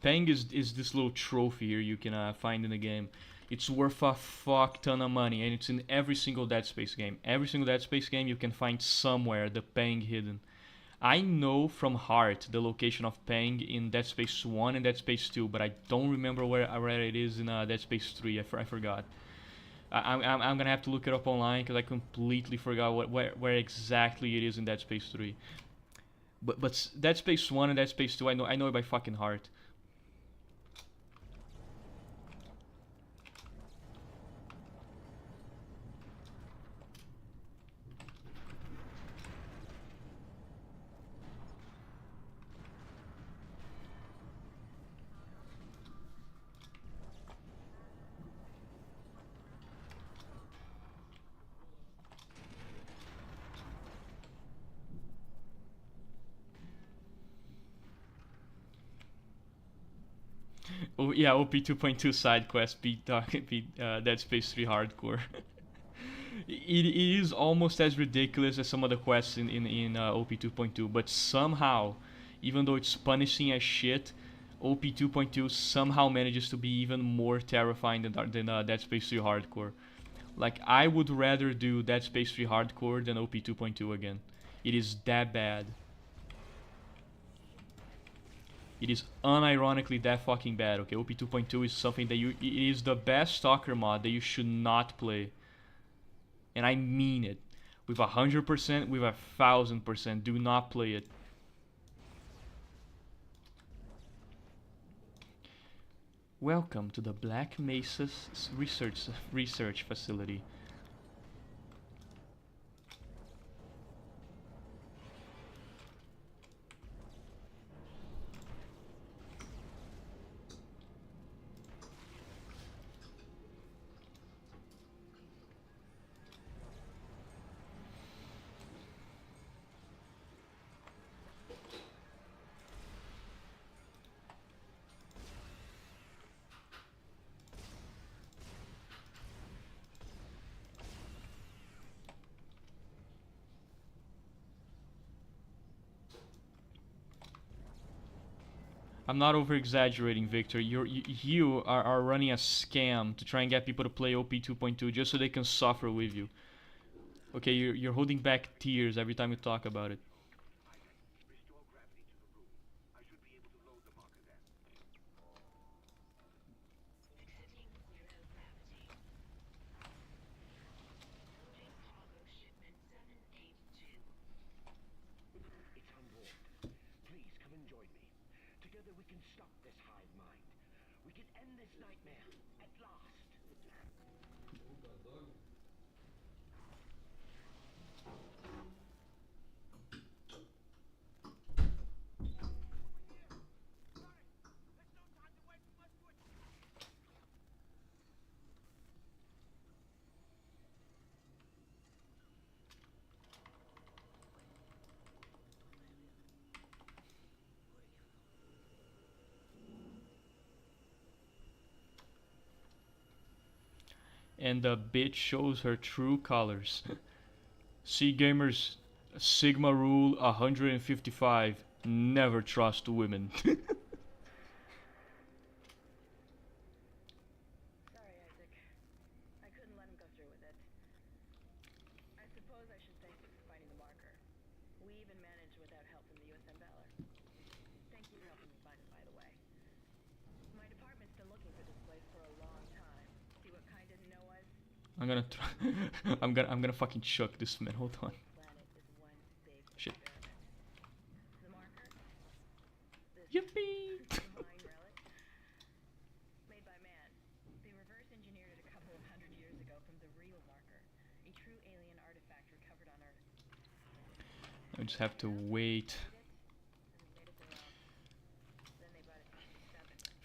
Pang is this little trophy here you can find in the game. It's worth a fuck ton of money, and it's in every single Dead Space game. Every single Dead Space game you can find somewhere the Pang hidden. I know from heart the location of Pang in Dead Space 1 and Dead Space 2, but I don't remember where it is in Dead Space 3. I forgot. I'm gonna have to look it up online because I completely forgot where exactly it is in Dead Space 3. But Dead Space 1 and Dead Space 2, I know it by fucking heart. Oh yeah, OP 2.2 side quest beat Dead Space 3 hardcore. It is almost as ridiculous as some of the quests in OP 2.2, but somehow, even though it's punishing as shit, OP 2.2 somehow manages to be even more terrifying than Dead Space 3 hardcore. Like, I would rather do Dead Space 3 hardcore than OP 2.2 again. It is that bad. It is unironically that fucking bad, okay? OP 2.2 is something that it is the best Stalker mod that you should not play. And I mean it. With 100%, with 1000%, do not play it. Welcome to the Black Mesa research facility. I'm not over exaggerating, Victor. You are running a scam to try and get people to play OP 2.2 just so they can suffer with you. Okay, you're holding back tears every time you talk about it. Together we can stop this Hivemind. We can end this nightmare at last. And the bitch shows her true colors. See gamers, Sigma rule 155. Never trust women. Sorry, Isaac. I couldn't let him go through with it. I suppose I should thank you for finding the marker. We even managed without help from the USM Valor. Thank you for helping me find it, by the way. My department's been looking for this place for a long time. See what kind didn't know us? I'm gonna try. I'm gonna fucking chuck this man. Hold on. Planet is one big Shit. experiment. The marker? This Yippee! Hivemind relic? Made by man. They reverse engineered it a couple of hundred years ago from the real marker. A true alien artifact recovered on Earth. I just have to wait.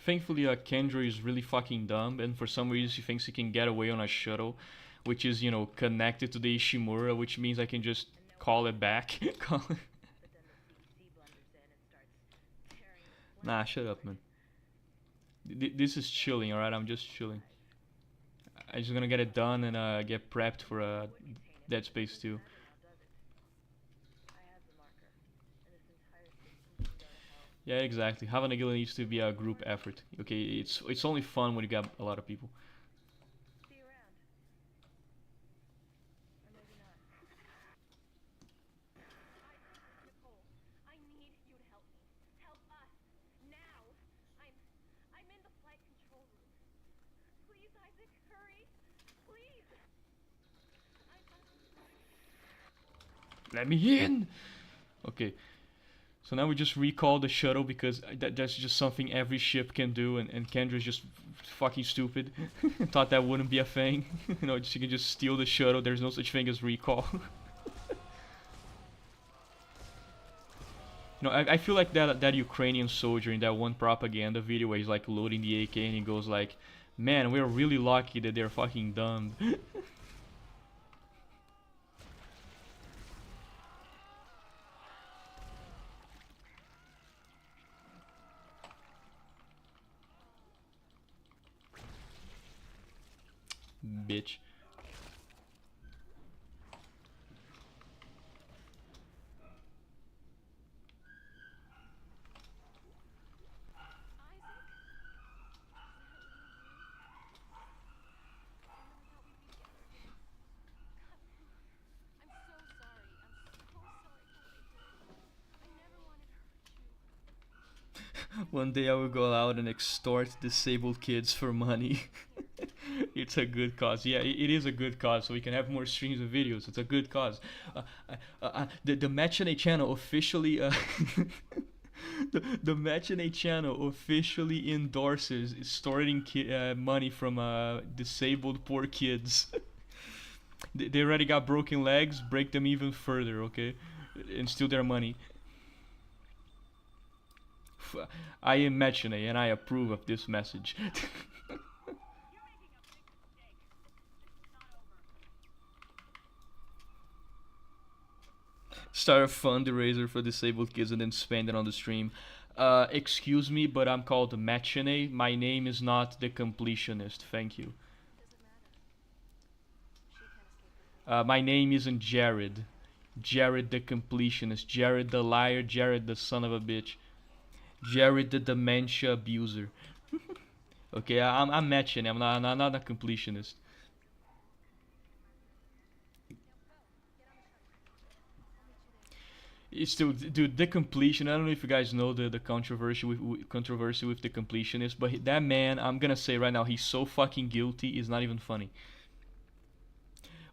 Thankfully, Kendra is really fucking dumb, and for some reason she thinks she can get away on a shuttle, which is, you know, connected to the Ishimura, which means I can just call it back. Nah, shut up, man. This is chilling, alright? I'm just chilling. I'm just gonna get it done and get prepped for Dead Space 2. Yeah, exactly. Having a guild needs to be a group effort. Okay, it's only fun when you got a lot of people. See you around. Or maybe not. Nicole, I need you to help me. Help us. Now. I'm in the flight control room. Please, Isaac, hurry. Please. Let me in! Okay. So now we just recall the shuttle because that's just something every ship can do, and Kendra's just fucking stupid. Thought that wouldn't be a thing. You know, she can just steal the shuttle. There's no such thing as recall. You know, I feel like that Ukrainian soldier in that one propaganda video where he's like loading the AK and he goes like, "Man, we're really lucky that they're fucking dumb." Bitch. One day I will go out and extort disabled kids for money. It's a good cause. Yeah, it is a good cause, so we can have more streams and videos. It's a good cause. The Mecheny channel officially the Mecheny channel officially endorses extorting money from disabled poor kids. They already got broken legs, break them even further, okay? And steal their money. I am Mecheny and I approve of this message. Start a fundraiser for disabled kids and then spend it on the stream. Excuse me, but I'm called Mecheny. My name is not the completionist. Thank you. My name isn't Jared. Jared the completionist. Jared the liar. Jared the son of a bitch. Jared the dementia abuser. Okay, I'm Mecheny. I'm not a completionist. It's still, dude, the completion. I don't know if you guys know the controversy with the completionist, but that man, I'm gonna say right now, he's so fucking guilty. It's not even funny.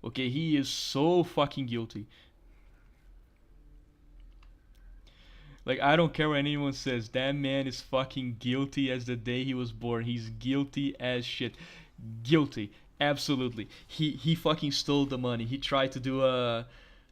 Okay, he is so fucking guilty. Like, I don't care what anyone says. That man is fucking guilty as the day he was born. He's guilty as shit. Guilty. Absolutely. He fucking stole the money. He tried to do a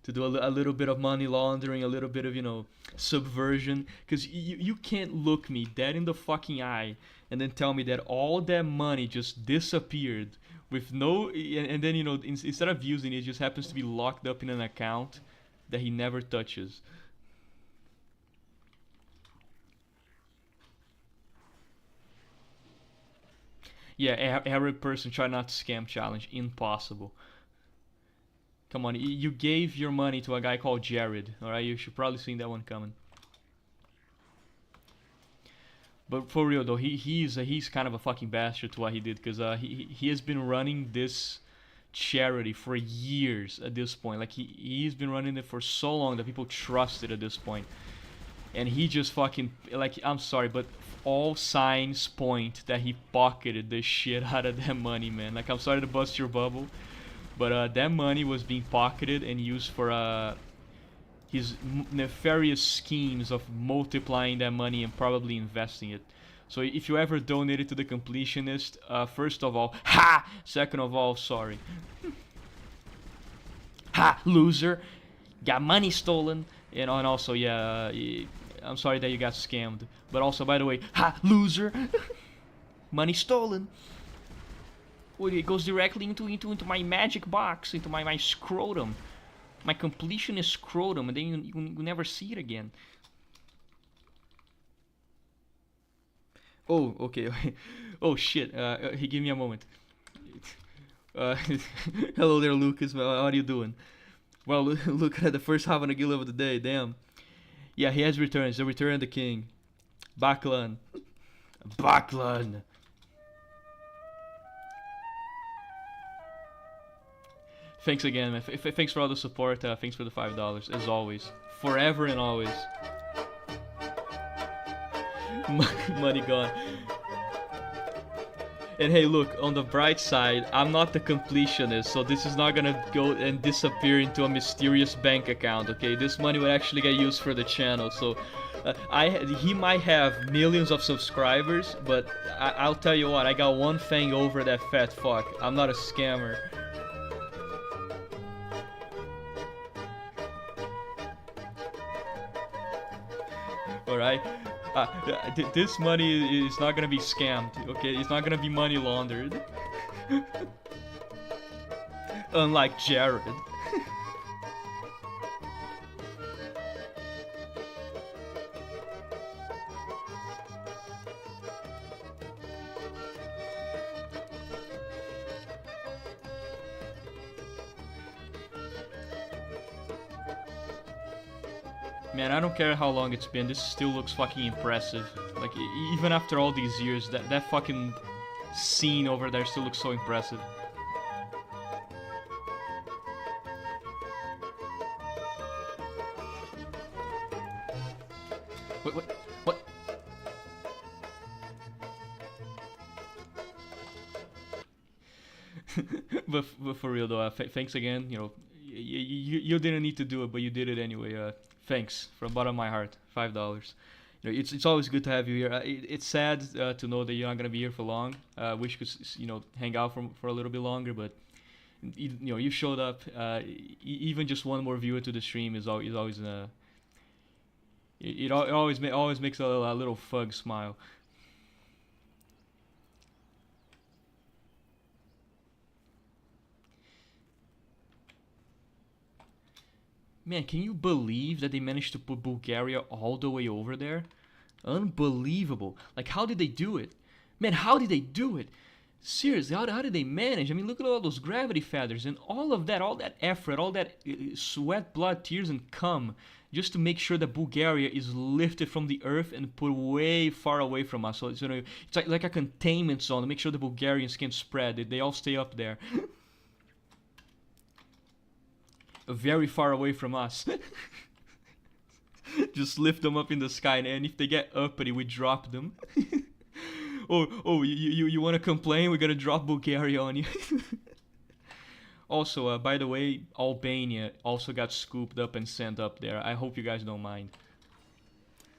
little bit of money laundering, a little bit of, subversion. Because you can't look me dead in the fucking eye and then tell me that all that money just disappeared with no... And then, instead of using it, it just happens to be locked up in an account that he never touches. Yeah, every person try not to scam challenge. Impossible. Come on, you gave your money to a guy called Jared. Alright, you should probably seen that one coming. But for real though, he's kind of a fucking bastard to what he did, because he has been running this charity for years at this point. Like he's been running it for so long that people trust it at this point. And he just fucking, like, I'm sorry, but all signs point that he pocketed the shit out of that money, man. Like, I'm sorry to bust your bubble, but that money was being pocketed and used for his nefarious schemes of multiplying that money and probably investing it. So if you ever donated to the completionist, first of all, ha! Second of all, sorry. Ha! Loser! Got money stolen. And also, yeah, I'm sorry that you got scammed. But also, by the way, ha! Loser! Money stolen. Well, it goes directly into my magic box, into my scrotum. My completionist scrotum, and then you never see it again. Oh, okay. Oh, shit. He give me a moment. Hello there, Lucas. How are you doing? Well, look at the first half of the guild of the day. Damn. Yeah, he has returns. The return of the king. Baklan. Baklan. Thanks again, man. Thanks for all the support. Thanks for the $5, as always. Forever and always. Money gone. And hey, look, on the bright side, I'm not the completionist, so this is not gonna go and disappear into a mysterious bank account, okay? This money will actually get used for the channel, so... he might have millions of subscribers, but I'll tell you what, I got one thing over that fat fuck. I'm not a scammer. Alright? This money is not gonna be scammed, okay? It's not gonna be money laundered. Unlike Jared. Man, I don't care how long it's been, this still looks fucking impressive. Like, even after all these years, that fucking scene over there still looks so impressive. What? but for real though, thanks again, you didn't need to do it, but you did it anyway. Thanks from the bottom of my heart. $5. It's always good to have you here. It's sad to know that you're not gonna be here for long. Wish you could hang out for a little bit longer, but you showed up. Even just one more viewer to the stream is always it always makes a little fug smile. Man, can you believe that they managed to put Bulgaria all the way over there? Unbelievable. Like, how did they do it? Man, how did they do it? Seriously, how did they manage? I mean, look at all those gravity feathers and all that effort, all that sweat, blood, tears, and cum, just to make sure that Bulgaria is lifted from the earth and put way far away from us. So it's like a containment zone to make sure the Bulgarians can't spread. They all stay up there. Very far away from us. Just lift them up in the sky, and if they get uppity, we drop them. you want to complain? We're gonna drop Bulgaria on you. Also, by the way, Albania also got scooped up and sent up there. I hope you guys don't mind.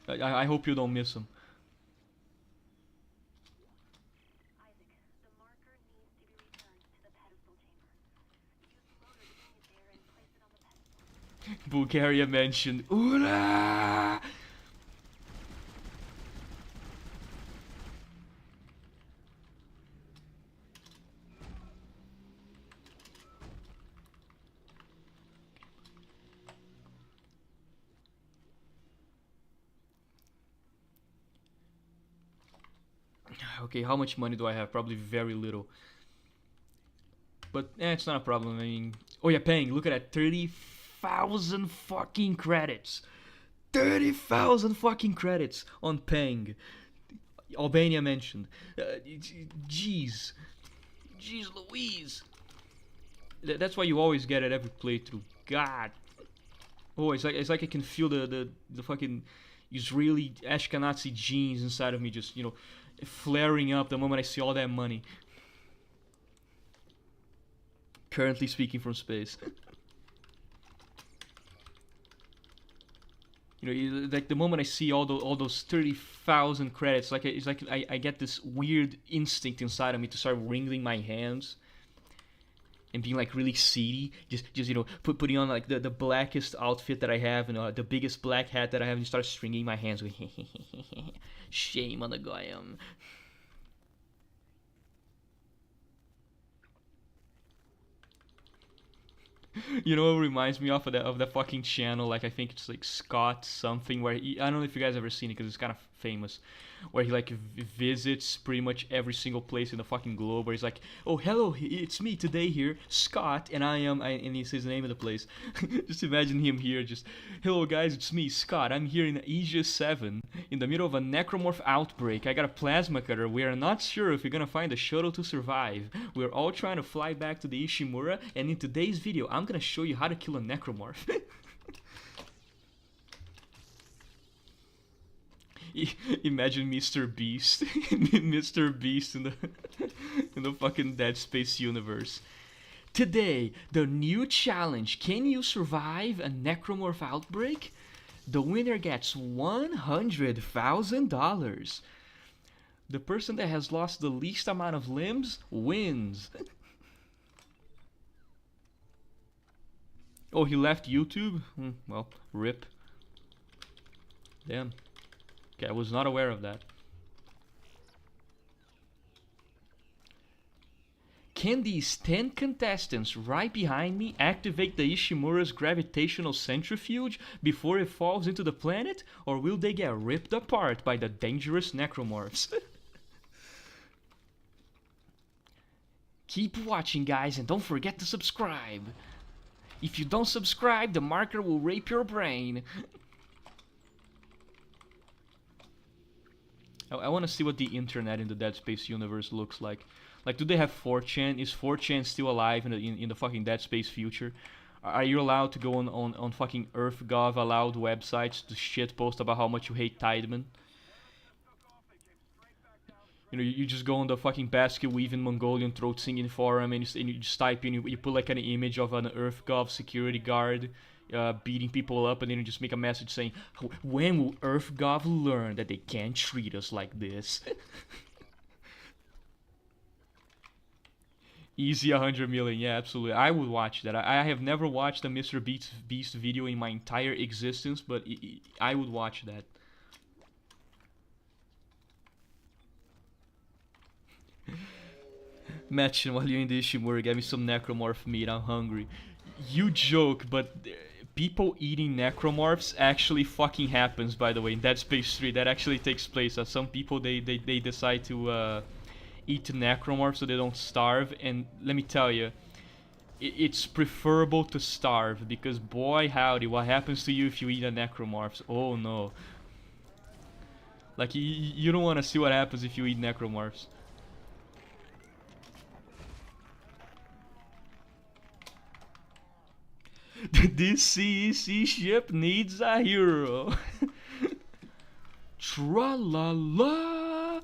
I hope you don't miss him. Isaac, the marker needs to be returned to the pedestal chamber. Use the loader to bring it there and place it on the pedestal. Bulgaria mentioned. Ura! Okay, how much money do I have? Probably very little. But it's not a problem. I mean, oh yeah, paying. Look at that, 30,000 fucking credits. 30,000 fucking credits on paying. Albania mentioned. Jeez, jeez Louise. That's why you always get at every playthrough. God. Oh, it's like I can feel the fucking Israeli Ashkenazi genes inside of me just, flaring up the moment I see all that money. Currently speaking from space. Like the moment I see all those 30,000 credits, it's like I get this weird instinct inside of me to start wringing my hands and being like really seedy, just putting on like the blackest outfit that I have and the biggest black hat that I have, and start stringing my hands with shame on the goyim. You know what reminds me of that fucking channel? Like I think it's like Scott something, where I don't know if you guys ever seen it because it's kind of famous, where he like visits pretty much every single place in the fucking globe. Where he's like, "Oh hello, it's me today here, Scott, and and he says the name of the place." Just imagine him here, just, "Hello guys, it's me, Scott. I'm here in Aegis 7 in the middle of a necromorph outbreak. I got a plasma cutter. We are not sure if we're gonna find a shuttle to survive. We're all trying to fly back to the Ishimura, and in today's video, I'm gonna show you how to kill a necromorph." Imagine Mr. Beast, Mr. Beast in the fucking Dead Space universe. Today, the new challenge: can you survive a necromorph outbreak? The winner gets $100,000. The person that has lost the least amount of limbs wins. Oh, he left YouTube? Well, rip. Damn. Okay, I was not aware of that. Can these 10 contestants right behind me activate the Ishimura's gravitational centrifuge before it falls into the planet? Or will they get ripped apart by the dangerous necromorphs? Keep watching, guys, and don't forget to subscribe. If you don't subscribe, the marker will rape your brain. I want to see what the internet in the Dead Space universe looks like. Like, do they have 4chan? Is 4chan still alive in the fucking Dead Space future? Are you allowed to go on fucking EarthGov allowed websites to shitpost about how much you hate Tideman? You just go on the fucking basket weaving Mongolian throat singing forum and you just type in, you put like an image of an EarthGov security guard beating people up, and then you just make a message saying, "When will EarthGov learn that they can't treat us like this?" Easy 100 million, yeah, absolutely. I would watch that. I have never watched a Mr. Beast video in my entire existence, but I would watch that. Mecheny, while you're in the Ishimura, get me some necromorph meat, I'm hungry. You joke, but people eating necromorphs actually fucking happens, by the way, in Dead Space 3. That actually takes place. Some people, they decide to eat necromorphs so they don't starve, and let me tell you, it's preferable to starve, because boy howdy, what happens to you if you eat a necromorph? Oh no. Like, you don't want to see what happens if you eat necromorphs. This CEC ship needs a hero. Tra-la-la.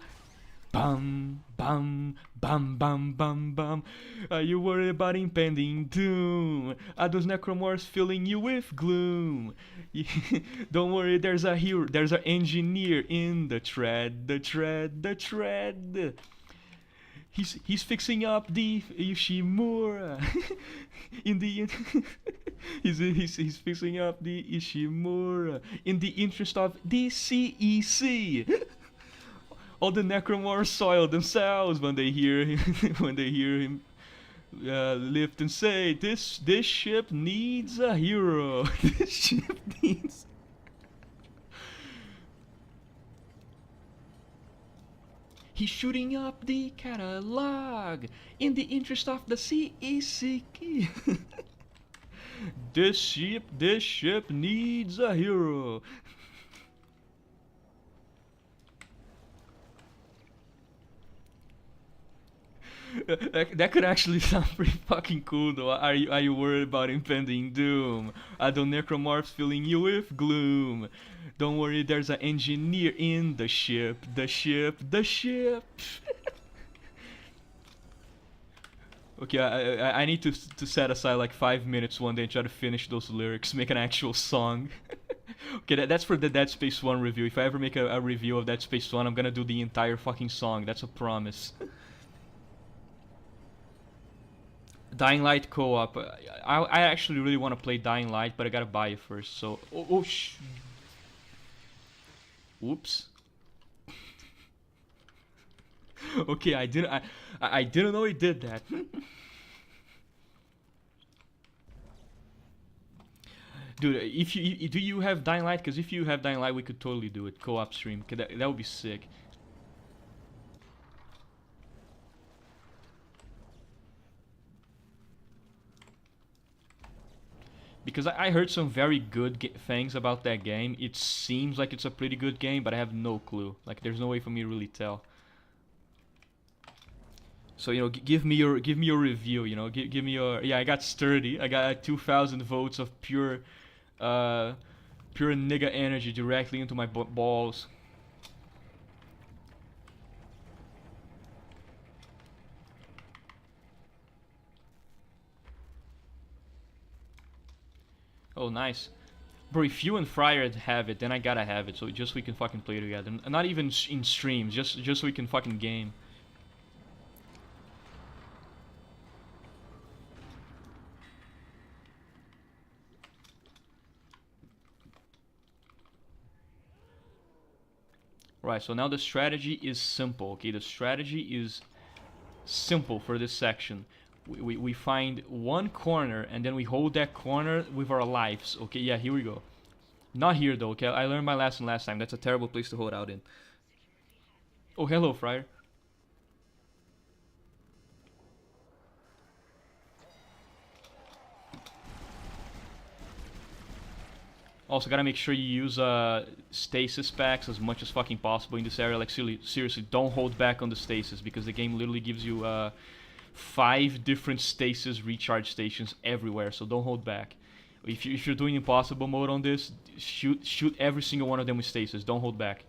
Bum, bum, bum, bum, bum, bum. Are you worried about impending doom? Are those necromorphs filling you with gloom? Don't worry, there's a hero, there's an engineer in the tread, the tread, the tread. He's fixing up the Ishimura. In the he's fixing up the Ishimura in the interest of the CEC. All the necromorphs soil themselves when they hear him, when they hear him lift and say, "This ship needs a hero. This ship needs." He's shooting up the catalog in the interest of the CEC. This ship needs a hero. That could actually sound pretty fucking cool though. Are you worried about impending doom? Are the necromorphs filling you with gloom? Don't worry, there's an engineer in the ship, the ship, the ship. Okay, I need to set aside like 5 minutes one day and try to finish those lyrics, make an actual song. Okay, that's for the Dead Space 1 review. If I ever make a review of Dead Space 1, I'm gonna do the entire fucking song. That's a promise. Dying Light co-op. I actually really want to play Dying Light, but I gotta buy it first. So, oops. Okay, I didn't know he did that. Dude, if you do you have Dying Light? Because if you have Dying Light, we could totally do it co-op stream. That would be sick. Because I heard some very good things about that game. It seems like it's a pretty good game, but I have no clue. Like, there's no way for me to really tell. So, you know, give me your review. You know, give me your. Yeah, I got sturdy. I got 2,000 votes of pure nigga energy directly into my balls. Oh, nice. Bro, if you and Fryer have it, then I gotta have it, so just we can fucking play together. Not even in streams, just so we can fucking game. Right, so now the strategy is simple, okay? The strategy is simple for this section. We find one corner and then we hold that corner with our lives. Okay, yeah, here we go. Not here though, okay? I learned my lesson last time. That's a terrible place to hold out in. Oh, hello, Friar. Also, gotta make sure you use stasis packs as much as fucking possible in this area. Like, seriously, don't hold back on the stasis because the game literally gives you 5 different stasis recharge stations everywhere, so don't hold back. If you're doing impossible mode on this, shoot every single one of them with stasis. Don't hold back.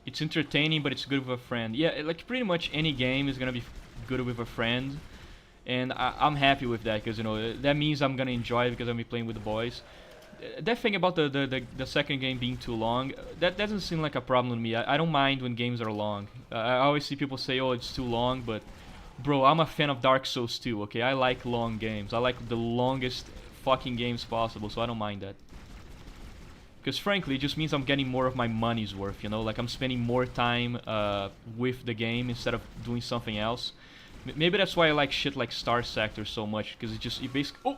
It's entertaining, but it's good with a friend. Yeah, like pretty much any game is gonna be good with a friend, and I'm happy with that because, you know, that means I'm gonna enjoy it because I'm playing with the boys. That thing about the second game being too long, that doesn't seem like a problem to me. I don't mind when games are long. I always see people say, "Oh, it's too long," but bro, I'm a fan of Dark Souls 2. Okay, I like long games. I like the longest fucking games possible, so I don't mind that. Because frankly, it just means I'm getting more of my money's worth, you know? Like, I'm spending more time with the game instead of doing something else. Maybe that's why I like shit like Star Sector so much, because it basically... Oh!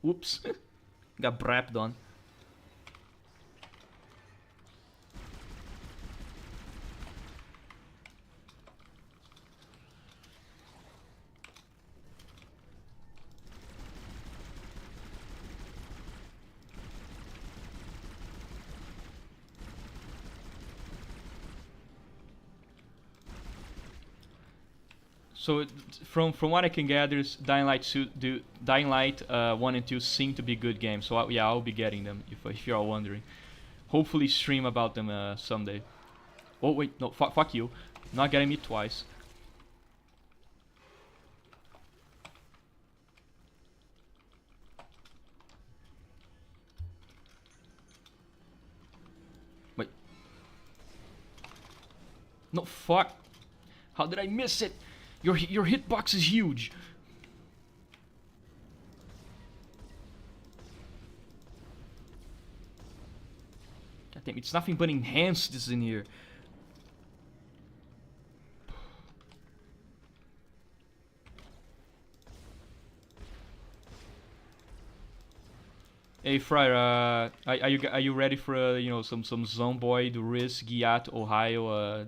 Whoops. Got brapped on. So from what I can gather, Dying Light 1 and 2 seem to be good games. So yeah, I'll be getting them if you're all wondering. Hopefully stream about them someday. Oh wait, no, fuck you, not getting me twice. Wait. No, fuck. How did I miss it? Your hitbox is huge. God damn, it's nothing but enhanced is in here. Hey Friar, are you ready for you know, some Zomboid, Riz, Giat, Ohio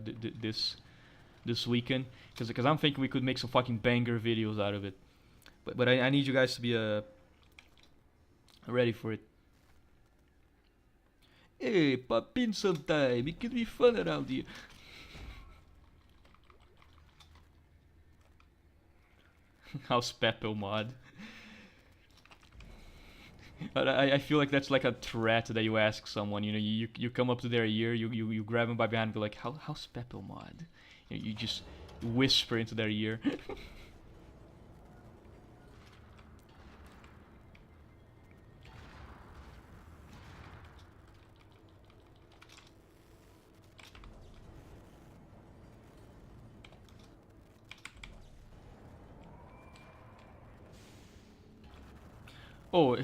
this weekend? Because I'm thinking we could make some fucking banger videos out of it. But I need you guys to be ready for it. Hey, poppin' sometime. It can be fun around here. House Peppo mod. But I feel like that's like a threat that you ask someone. You know, you come up to their ear, you grab them by behind and be like, how's Peppo mod? You just whisper into their ear. Oh,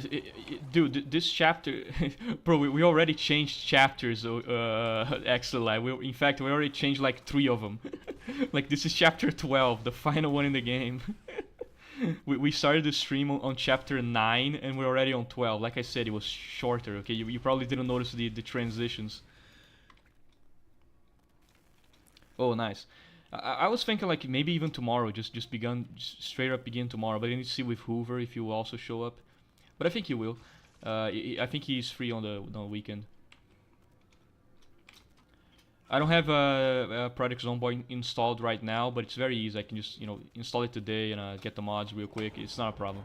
dude, this chapter, bro, we already changed chapters, Axelite. In fact, we already changed like 3 of them. Like, this is chapter 12, the final one in the game. we started the stream on chapter 9, and we're already on 12. Like I said, it was shorter, okay? You probably didn't notice the transitions. Oh, nice. I was thinking like maybe even tomorrow, just straight up begin tomorrow. But I need to see with Hoover if he will also show up. But I think he will. I think he's free on the weekend. I don't have Project Zomboid installed right now, but it's very easy. I can just, you know, install it today and get the mods real quick. It's not a problem.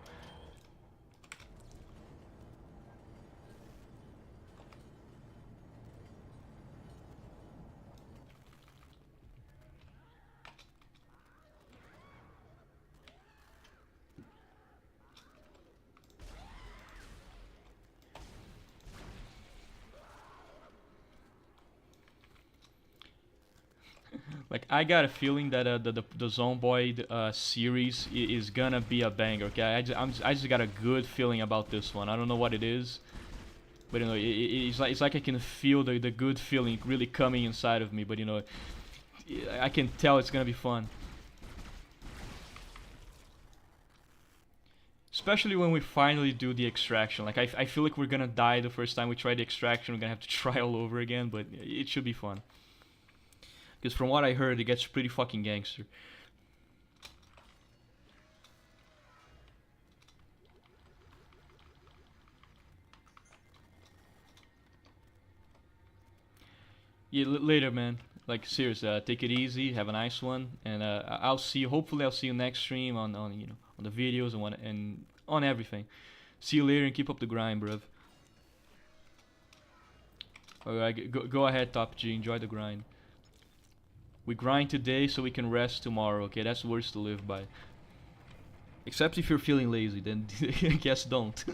Like, I got a feeling that the Zomboid series is gonna be a banger. Okay, I just got a good feeling about this one. I don't know what it is, but you know, it's like I can feel the good feeling really coming inside of me. But you know, I can tell it's gonna be fun. Especially when we finally do the extraction. Like, I feel like we're gonna die the first time we try the extraction. We're gonna have to try all over again, but it should be fun. Because from what I heard, it gets pretty fucking gangster. Yeah, later, man. Like, seriously, take it easy, have a nice one, and I'll see you. Hopefully, I'll see you next stream on you know, on the videos and on everything. See you later and keep up the grind, bruv. Alright, go ahead, Top G. Enjoy the grind. We grind today so we can rest tomorrow, okay? That's words to live by. Except if you're feeling lazy, then I guess don't.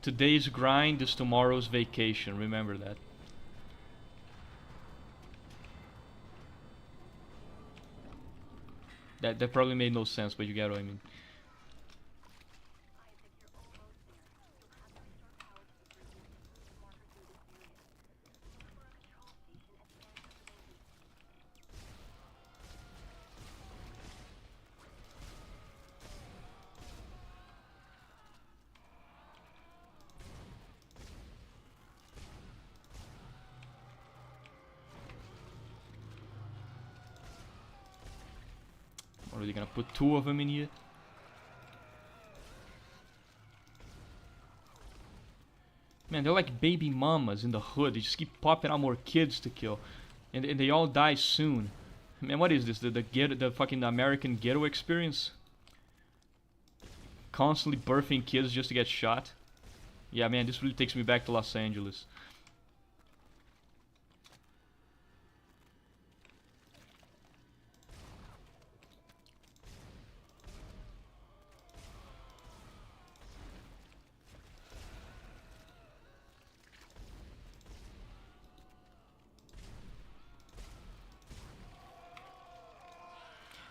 Today's grind is tomorrow's vacation, remember that. That probably made no sense, but you get what I mean. Or are they gonna put 2 of them in here? Man, they're like baby mamas in the hood. They just keep popping out more kids to kill, and they all die soon. Man, what is this? The fucking American ghetto experience? Constantly birthing kids just to get shot. Yeah, man, this really takes me back to Los Angeles.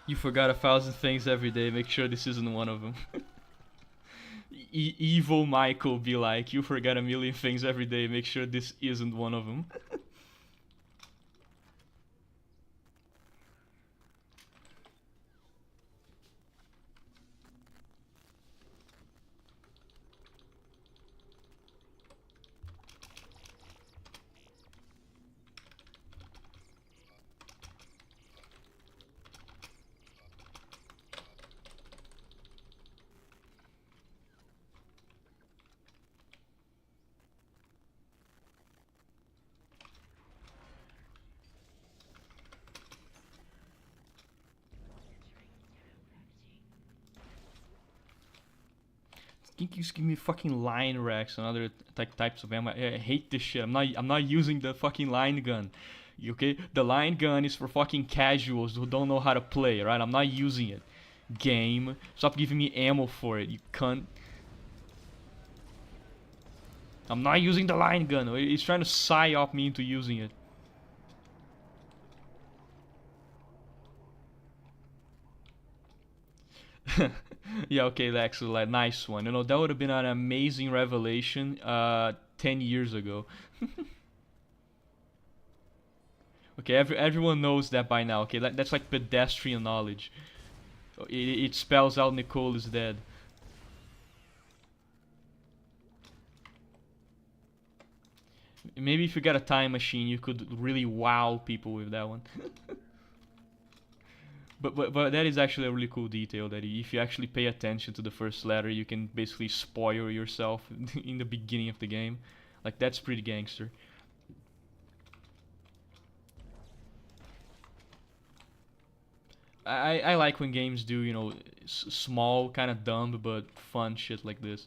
You forgot 1,000 things every day. Make sure this isn't one of them. Evil Michael be like, you forgot a million things every day. Make sure this isn't one of them. Can you just give me fucking line racks and other types of ammo? I hate this shit. I'm not using the fucking line gun. Okay? The line gun is for fucking casuals who don't know how to play, right? I'm not using it. Game. Stop giving me ammo for it, you cunt. I'm not using the line gun. He's trying to psyop me into using it. Yeah, okay, Lex, like, nice one. You know, that would have been an amazing revelation 10 years ago. Okay, everyone knows that by now. Okay, that's like pedestrian knowledge. It spells out Nicole is dead. Maybe if you got a time machine, you could really wow people with that one. But that is actually a really cool detail, that if you actually pay attention to the first letter, you can basically spoil yourself in the beginning of the game. Like, that's pretty gangster. I like when games do, you know, small, kind of dumb, but fun shit like this.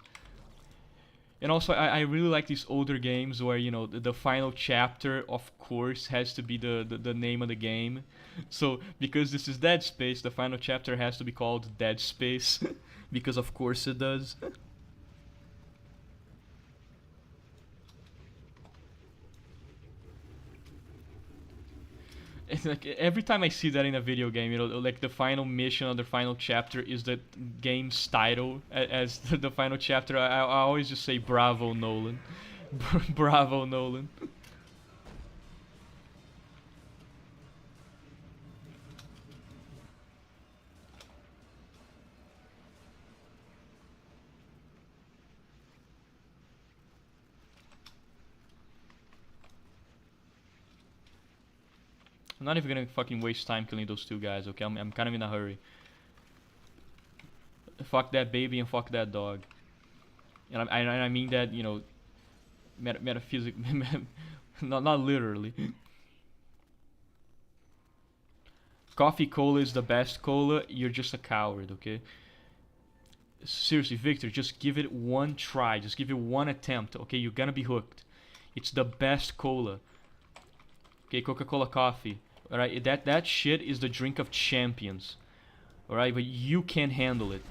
And also, I really like these older games where, you know, the final chapter, of course, has to be the name of the game. So, because this is Dead Space, the final chapter has to be called Dead Space. Because of course it does. It's like, every time I see that in a video game, you know, like the final mission or the final chapter is the game's title as the final chapter, I always just say bravo, Nolan. Bravo, Nolan. I'm not even gonna fucking waste time killing those two guys, okay? I'm kind of in a hurry. Fuck that baby and fuck that dog. And I mean that, you know, metaphysically, not literally. Coffee cola is the best cola. You're just a coward, okay? Seriously, Victor, just give it one try. Just give it one attempt, okay? You're gonna be hooked. It's the best cola. Okay, Coca-Cola coffee. Alright, that shit is the drink of champions. Alright, but you can't handle it.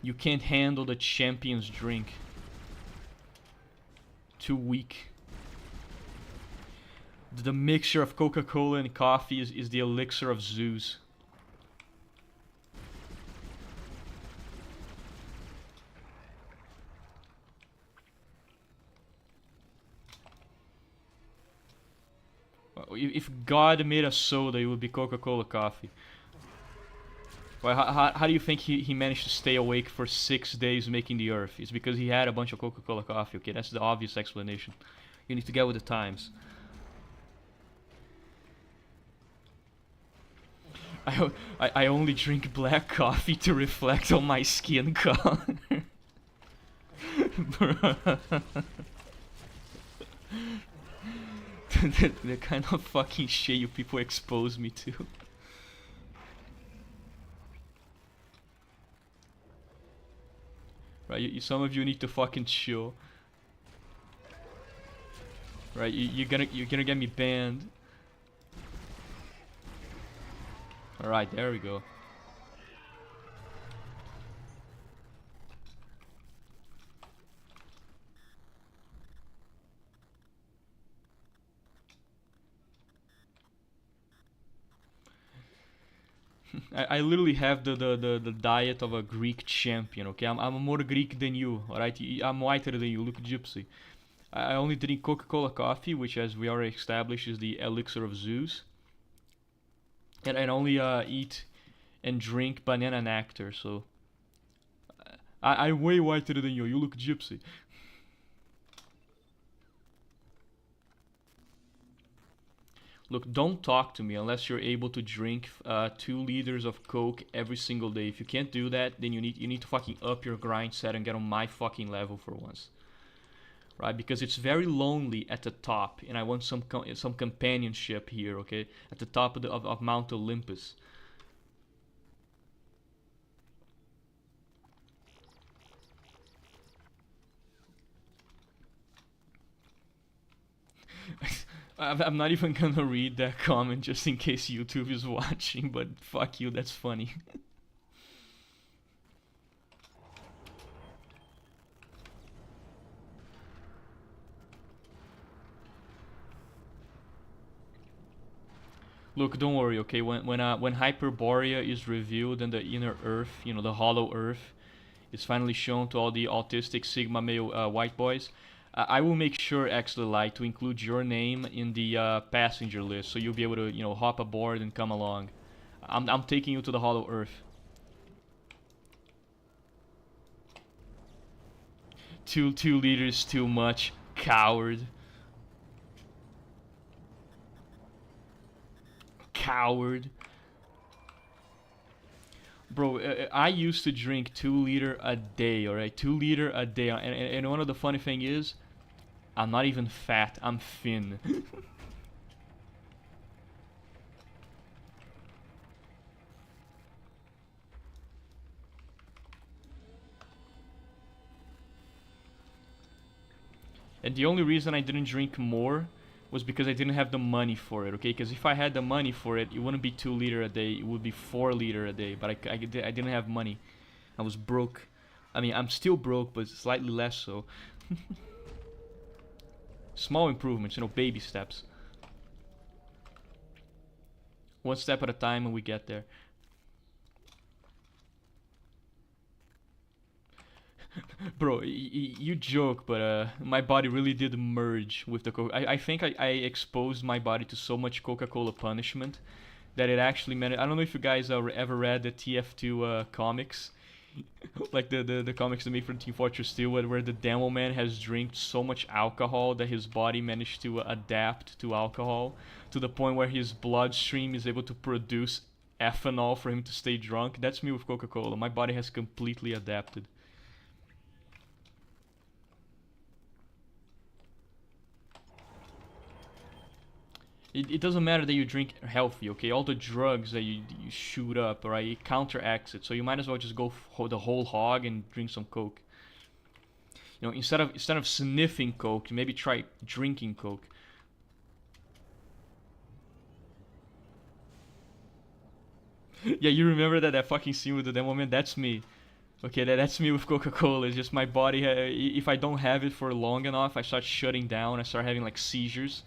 You can't handle the champion's drink. Too weak. The mixture of Coca-Cola and coffee is the elixir of Zeus. If God made a soda, it would be Coca-Cola coffee. Well, how do you think he managed to stay awake for 6 days making the Earth? It's because he had a bunch of Coca-Cola coffee, okay? That's the obvious explanation. You need to get with the times. I only drink black coffee to reflect on my skin color. The kind of fucking shit you people expose me to. Right, some of you need to fucking chill. Right, you're gonna get me banned. All right, there we go. I literally have the diet of a Greek champion, okay? I'm more Greek than you, alright? I'm whiter than you, look gypsy. I only drink Coca-Cola coffee, which as we already established is the elixir of Zeus. And I only eat and drink banana nectar, so... I'm way whiter than you look gypsy. Look, don't talk to me unless you're able to drink 2 liters of Coke every single day. If you can't do that, then you need to fucking up your grind set and get on my fucking level for once. Right? Because it's very lonely at the top, and I want some companionship here, okay? At the top of Mount Olympus. I'm not even gonna read that comment just in case YouTube is watching, but fuck you, that's funny. Look, don't worry, okay? When Hyperborea is revealed and the inner Earth, you know, the hollow Earth, is finally shown to all the autistic Sigma male white boys, I will make sure, actually, Light, to include your name in the passenger list, so you'll be able to, you know, hop aboard and come along. I'm taking you to the hollow Earth. 2 liters too much, coward. Coward. Bro, I used to drink 2 liters a day, alright? 2 liters a day. And one of the funny thing is, I'm not even fat, I'm thin. And the only reason I didn't drink more was because I didn't have the money for it, okay? Because if I had the money for it, it wouldn't be 2 liters a day, it would be 4 liters a day. But I didn't have money. I was broke. I mean, I'm still broke, but slightly less so. Small improvements, you know, baby steps. One step at a time and we get there. Bro, you joke, but my body really did merge with the Coca. I think I exposed my body to so much Coca-Cola punishment that it actually meant. I don't know if you guys ever read the TF2 comics, like the comics they made for Team Fortress 2, where the Demo Man has drank so much alcohol that his body managed to adapt to alcohol to the point where his bloodstream is able to produce ethanol for him to stay drunk. That's me with Coca-Cola. My body has completely adapted. It doesn't matter that you drink healthy, okay? All the drugs that you shoot up, alright, it counteracts it. So you might as well just go the whole hog and drink some Coke. You know, instead of sniffing Coke, maybe try drinking Coke. Yeah, you remember that fucking scene with the demo man? That's me. Okay, that's me with Coca-Cola. It's just my body, if I don't have it for long enough, I start shutting down. I start having like seizures.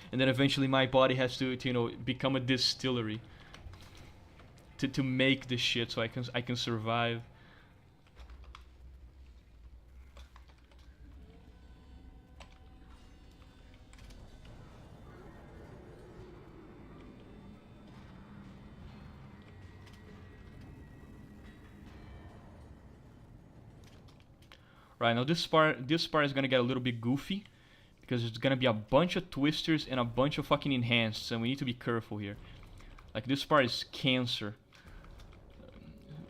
And then eventually my body has to you know, become a distillery to make this shit so I can survive. Right, now this part is gonna get a little bit goofy because there's gonna be a bunch of twisters and a bunch of fucking enhanced, and we need to be careful here. Like, this part is cancer.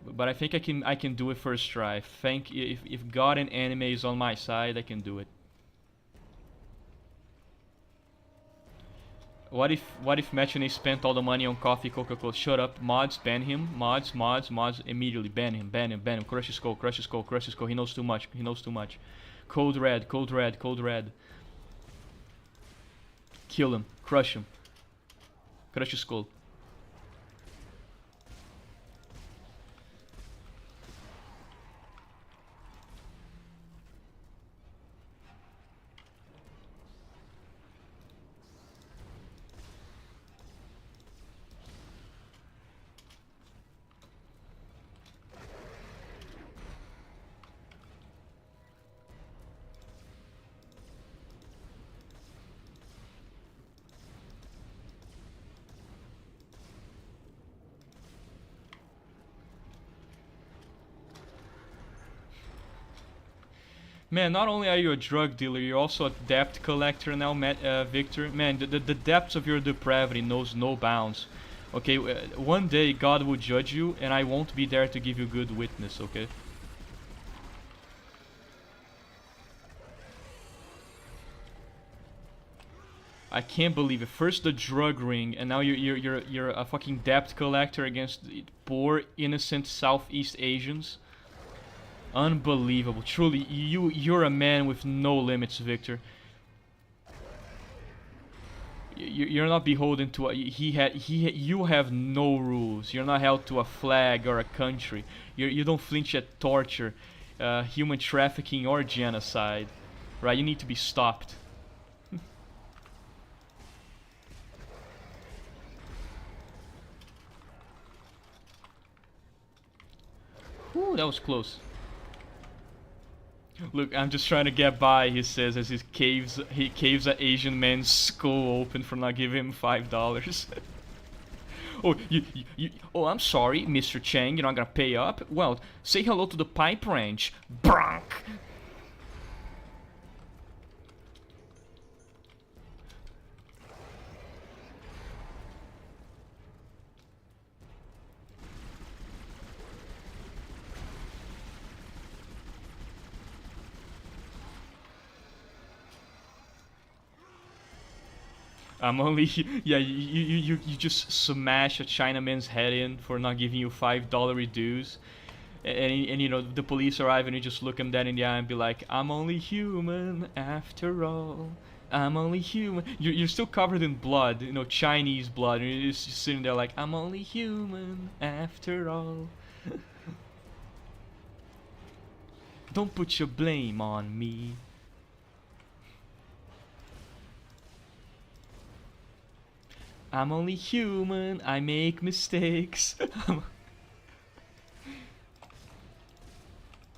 But I think I can do it first try. Think if God and anime is on my side, I can do it. What if Mecheny spent all the money on coffee, Coca-Cola? Shut up, mods, ban him, mods, immediately ban him, ban him, crush his skull, crush his skull, crush his skull. He knows too much, he knows too much. Code red, code red, code red. Kill him, crush his skull. Man, not only are you a drug dealer, you're also a debt collector now, Victor. Man, the depths of your depravity knows no bounds. Okay, one day God will judge you, and I won't be there to give you good witness, okay? I can't believe it. First the drug ring, and now you're a fucking debt collector against poor, innocent Southeast Asians. Unbelievable. Truly, you're a man with no limits, Victor. You're not beholden to you have no rules. You're not held to a flag or a country. You don't flinch at torture, human trafficking or genocide. Right? You need to be stopped. Whew, that was close. Look, I'm just trying to get by, he says, as he caves an Asian man's skull open for not giving him $5. Oh, I'm sorry, Mr. Chang, you're not gonna pay up? Well, say hello to the pipe wrench. Bronk! I'm only yeah. You just smash a Chinaman's head in for not giving you $5 dues, and you know the police arrive and you just look him dead in the eye and be like, "I'm only human after all. I'm only human." You're still covered in blood, you know, Chinese blood, and you're just sitting there like, "I'm only human after all." Don't put your blame on me. I'm only human, I make mistakes.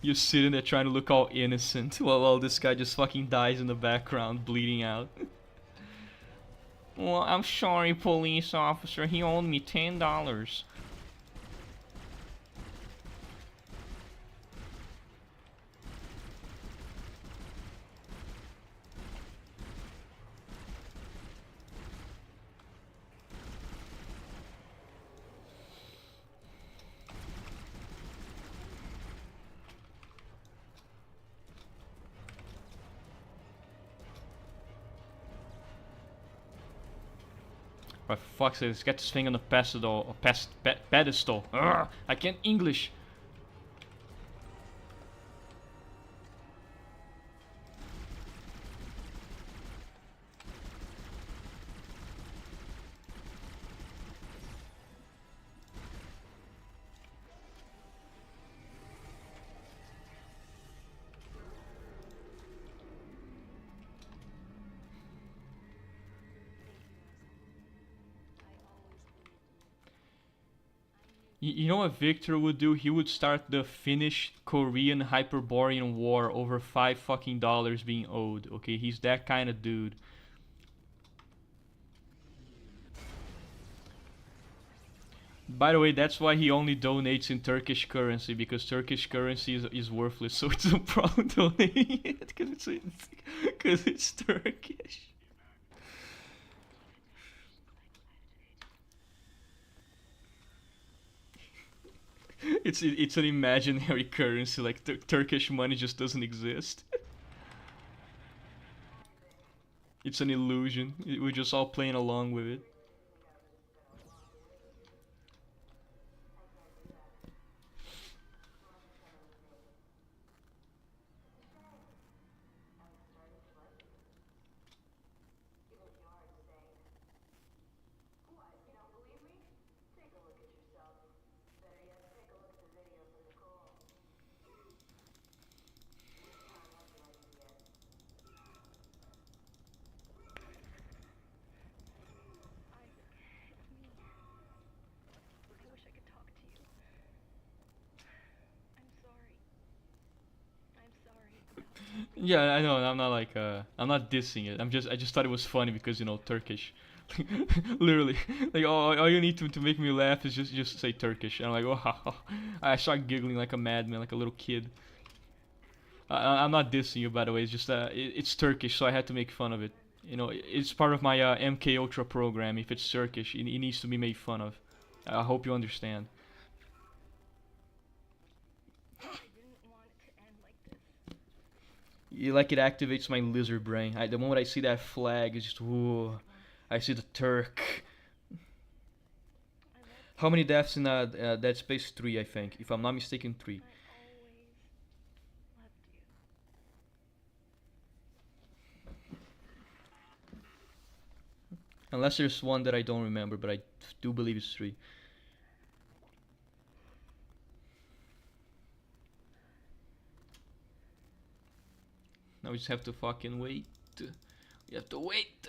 You're sitting there trying to look all innocent while this guy just fucking dies in the background, bleeding out. Well, I'm sorry, police officer, he owed me $10. For fuck's sake, let's get this thing on the pedestal. Urgh, I can't English. You know what Victor would do? He would start the Finnish-Korean Hyperborean War over $5 being owed. Okay, he's that kind of dude. By the way, that's why he only donates in Turkish currency, because Turkish currency is worthless, so it's no problem donating it, because Cause it's Turkish. It's an imaginary currency. Like Turkish money just doesn't exist. It's an illusion. We're just all playing along with it. I wish I could talk to you. I'm sorry. I'm sorry. Yeah, I know. I'm not like I'm not dissing it. I just thought it was funny because Turkish. Literally, like all you need to make me laugh is just say Turkish. And I'm like, wow. I start giggling like a madman, like a little kid. I'm not dissing you, by the way. It's just it's Turkish, so I had to make fun of it. It's part of my MK Ultra program. If it's Turkish, it needs to be made fun of. I hope you understand. I didn't want it to end like this. Like it activates my lizard brain. The moment I see that flag, it's just whoa. I see the Turk. How many deaths in Dead Space 3? I think, if I'm not mistaken, 3. I always loved you. Unless there's one that I don't remember, but I do believe it's 3. Now we just have to fucking wait. We have to wait.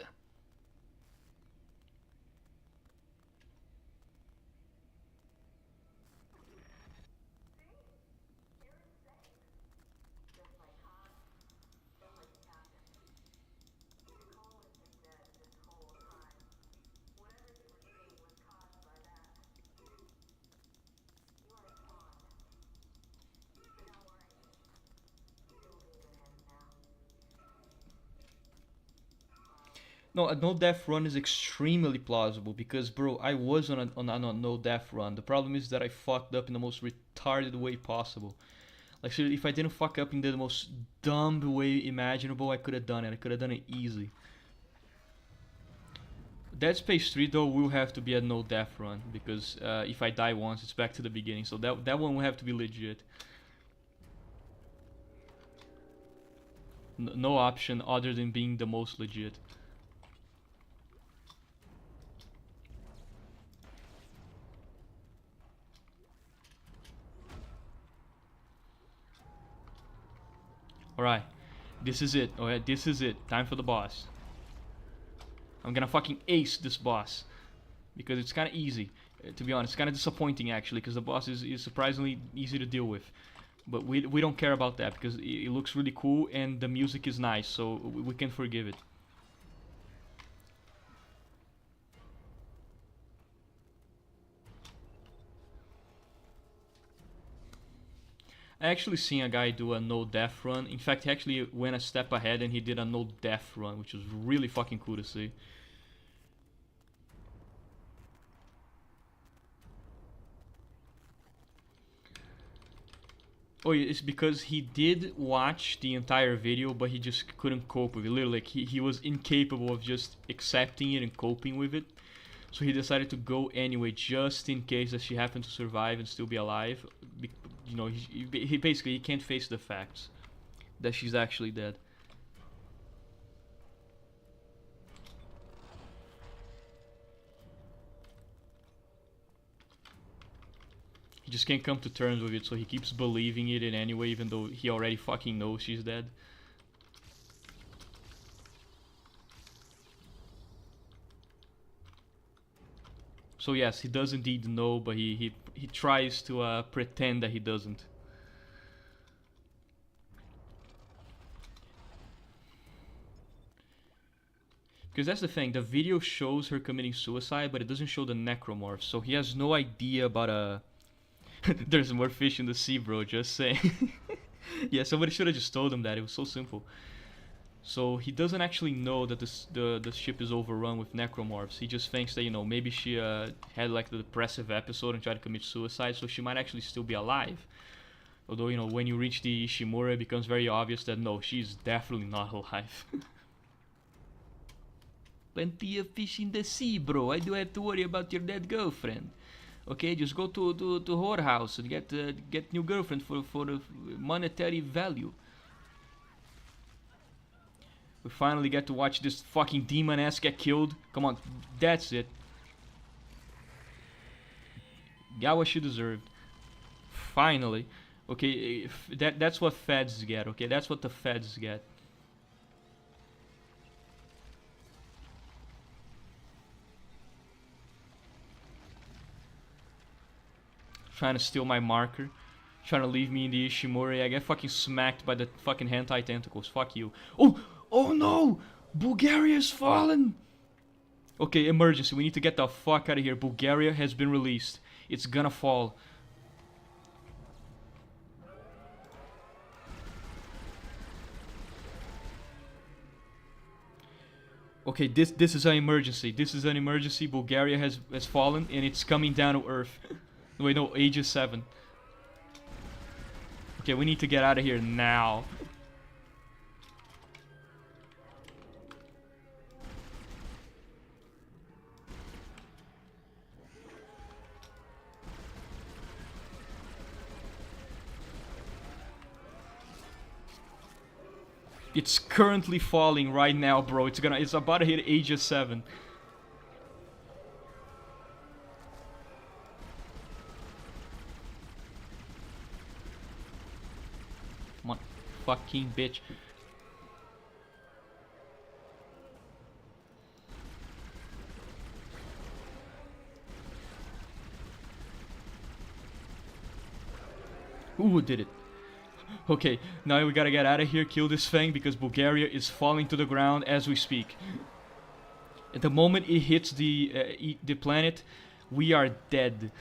No, a no death run is extremely plausible because, bro, I was on a no death run. The problem is that I fucked up in the most retarded way possible. Like, seriously, if I didn't fuck up in the most dumb way imaginable, I could have done it. I could have done it easily. Dead Space 3 though will have to be a no death run because if I die once, it's back to the beginning. So that one will have to be legit. No option other than being the most legit. Alright, this is it. Alright, this is it. Time for the boss. I'm gonna fucking ace this boss. Because it's kinda easy. To be honest, it's kinda disappointing actually, because the boss is surprisingly easy to deal with. But we don't care about that, because it looks really cool and the music is nice, so we can forgive it. I actually seen a guy do a no death run. In fact, he actually went a step ahead and he did a no death run, which was really fucking cool to see. Oh, it's because he did watch the entire video, but he just couldn't cope with it. Literally, like, he was incapable of just accepting it and coping with it. So he decided to go anyway, just in case that she happened to survive and still be alive. He basically he can't face the facts that she's actually dead. He just can't come to terms with it, so he keeps believing it in anyway, even though he already fucking knows she's dead. So yes, he does indeed know, but he tries to pretend that he doesn't. Because that's the thing, the video shows her committing suicide, but it doesn't show the necromorph, so he has no idea about a... There's more fish in the sea, bro, just saying. Yeah, somebody should have just told him that, it was so simple. So he doesn't actually know that the ship is overrun with necromorphs. He just thinks that, you know, maybe she had like the depressive episode and tried to commit suicide, so she might actually still be alive. Although, you know, when you reach the Ishimura, it becomes very obvious that no, she's definitely not alive. Plenty of fish in the sea, bro. Why do I have to worry about your dead girlfriend? Okay, just go to whorehouse and get new girlfriend for the monetary value. We finally get to watch this fucking demon ass get killed. Come on, that's it. Got what she deserved. Finally. Okay, that's what feds get, okay? That's what the feds get. Trying to steal my marker. Trying to leave me in the Ishimori. I get fucking smacked by the fucking hentai tentacles. Fuck you. Oh! Oh no! Bulgaria's fallen! Okay, emergency. We need to get the fuck out of here. Bulgaria has been released. It's gonna fall. Okay, this is an emergency. This is an emergency. Bulgaria has fallen and it's coming down to Earth. Wait, no, Aegis 7. Okay, we need to get out of here now. It's currently falling right now, bro. It's about to hit Aegis 7. Come on, fucking bitch. Who did it? Okay, now we gotta get out of here, kill this thing, because Bulgaria is falling to the ground as we speak. At the moment it hits the planet, we are dead.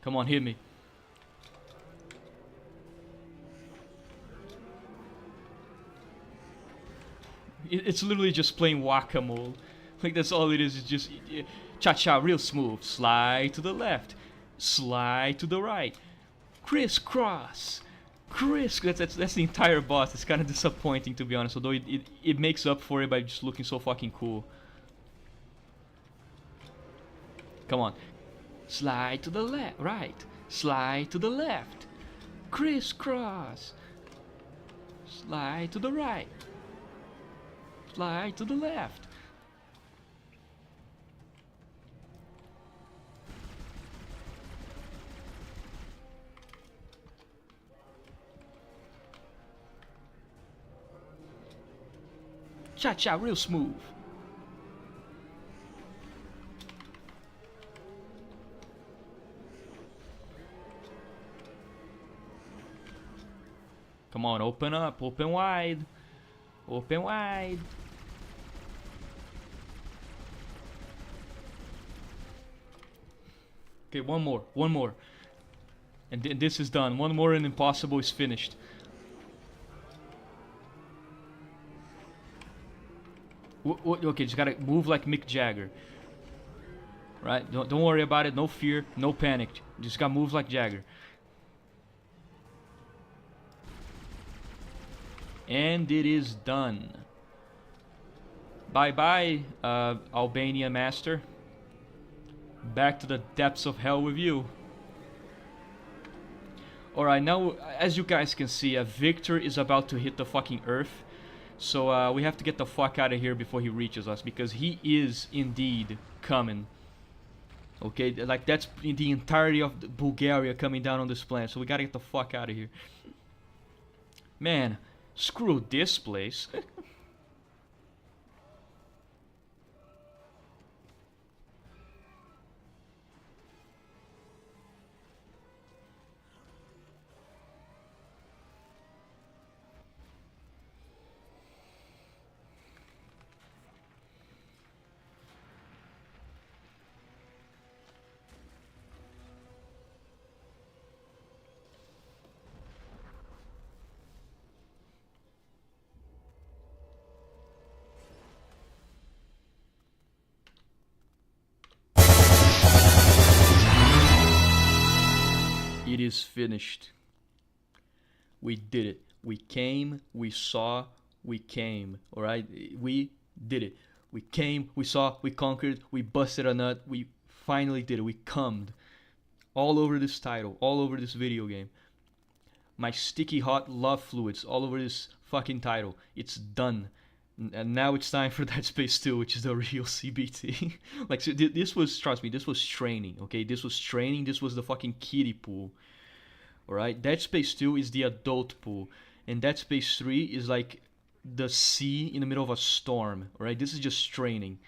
Come on, hit me. It's literally just playing whack-a-mole. Like, that's all it is. It's just cha-cha, real smooth. Slide to the left, slide to the right, crisscross, that's the entire boss. It's kind of disappointing, to be honest, although it makes up for it by just looking so fucking cool. Come on, slide to the left, right, slide to the left, crisscross, slide to the right, slide to the left. Cha-cha, real smooth. Come on, open up, open wide. Open wide. Okay, one more. And this is done. One more and Impossible is finished. Okay, just gotta move like Mick Jagger. Right? Don't worry about it. No fear. No panic. Just gotta move like Jagger. And it is done. Bye bye, Albania Master. Back to the depths of hell with you. Alright, now as you guys can see, Victor is about to hit the fucking earth. So we have to get the fuck out of here before he reaches us, because he is indeed coming. Okay, like that's the entirety of Bulgaria coming down on this planet, so we gotta get the fuck out of here. Man, screw this place. is finished. We did it. We came, we saw, we came. Alright? We did it. We came, we saw, we conquered, we busted a nut, we finally did it. We cummed. All over this title, all over this video game. My sticky hot love fluids all over this fucking title. It's done. And now it's time for Dead Space 2, which is the real CBT. Like, so this was, trust me, this was training, okay? This was training, this was the fucking kiddie pool. Alright? Dead Space 2 is the adult pool. And Dead Space 3 is like the sea in the middle of a storm. Alright? This is just training.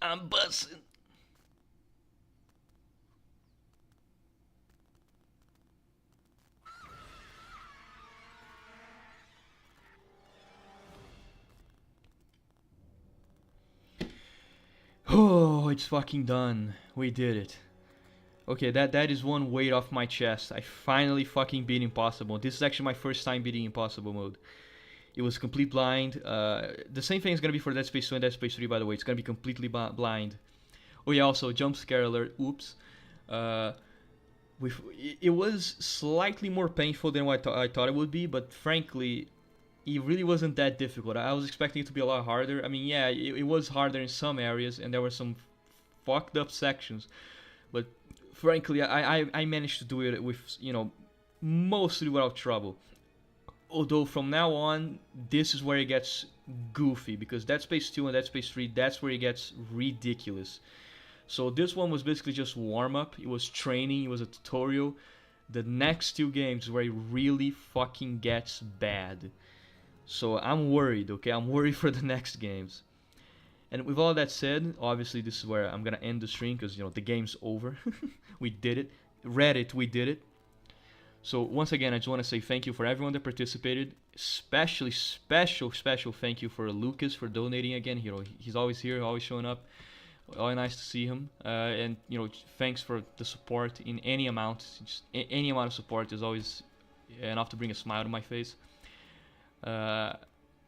I'm buzzing. Oh, it's fucking done. We did it. Okay, that is one weight off my chest. I finally fucking beat Impossible. This is actually my first time beating Impossible mode. It was complete blind. The same thing is gonna be for Dead Space 2 and Dead Space 3, by the way. It's gonna be completely blind. Oh yeah, also jump scare alert. Oops. It was slightly more painful than what I thought it would be, but frankly, it really wasn't that difficult. I was expecting it to be a lot harder. I mean, yeah, it was harder in some areas, and there were some fucked up sections. But frankly, I managed to do it with, you know, mostly without trouble. Although from now on, this is where it gets goofy, because Dead Space 2 and Dead Space 3, that's where it gets ridiculous. So this one was basically just warm-up, it was training, it was a tutorial. The next two games is where it really fucking gets bad. So I'm worried, okay? I'm worried for the next games. And with all that said, obviously this is where I'm gonna end the stream, because, you know, the game's over. We did it. Reddit, we did it. So once again, I just want to say thank you for everyone that participated. Especially special thank you for Lucas for donating again. You know, he's always here, always showing up. Always nice to see him. And you know, thanks for the support in any amount. Just any amount of support is always enough to bring a smile to my face.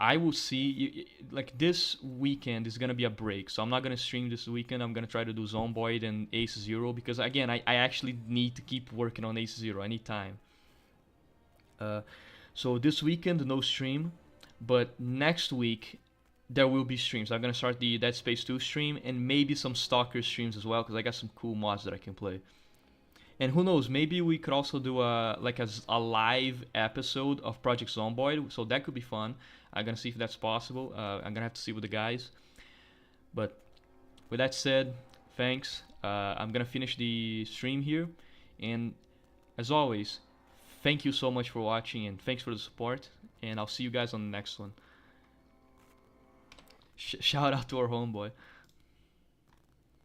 I will see, like, this weekend is gonna be a break, so I'm not gonna stream this weekend. I'm gonna try to do Zomboid and Ace Zero, because again, I actually need to keep working on Ace Zero. I need time. So this weekend no stream, but next week there will be streams. I'm gonna start the Dead Space 2 stream and maybe some Stalker streams as well, because I got some cool mods that I can play. And who knows, maybe we could also do a live episode of Project Zomboid, so that could be fun. I'm gonna see if that's possible. I'm gonna have to see with the guys. But with that said, thanks. I'm gonna finish the stream here, and as always, thank you so much for watching, and thanks for the support, and I'll see you guys on the next one. Shout out to our homeboy.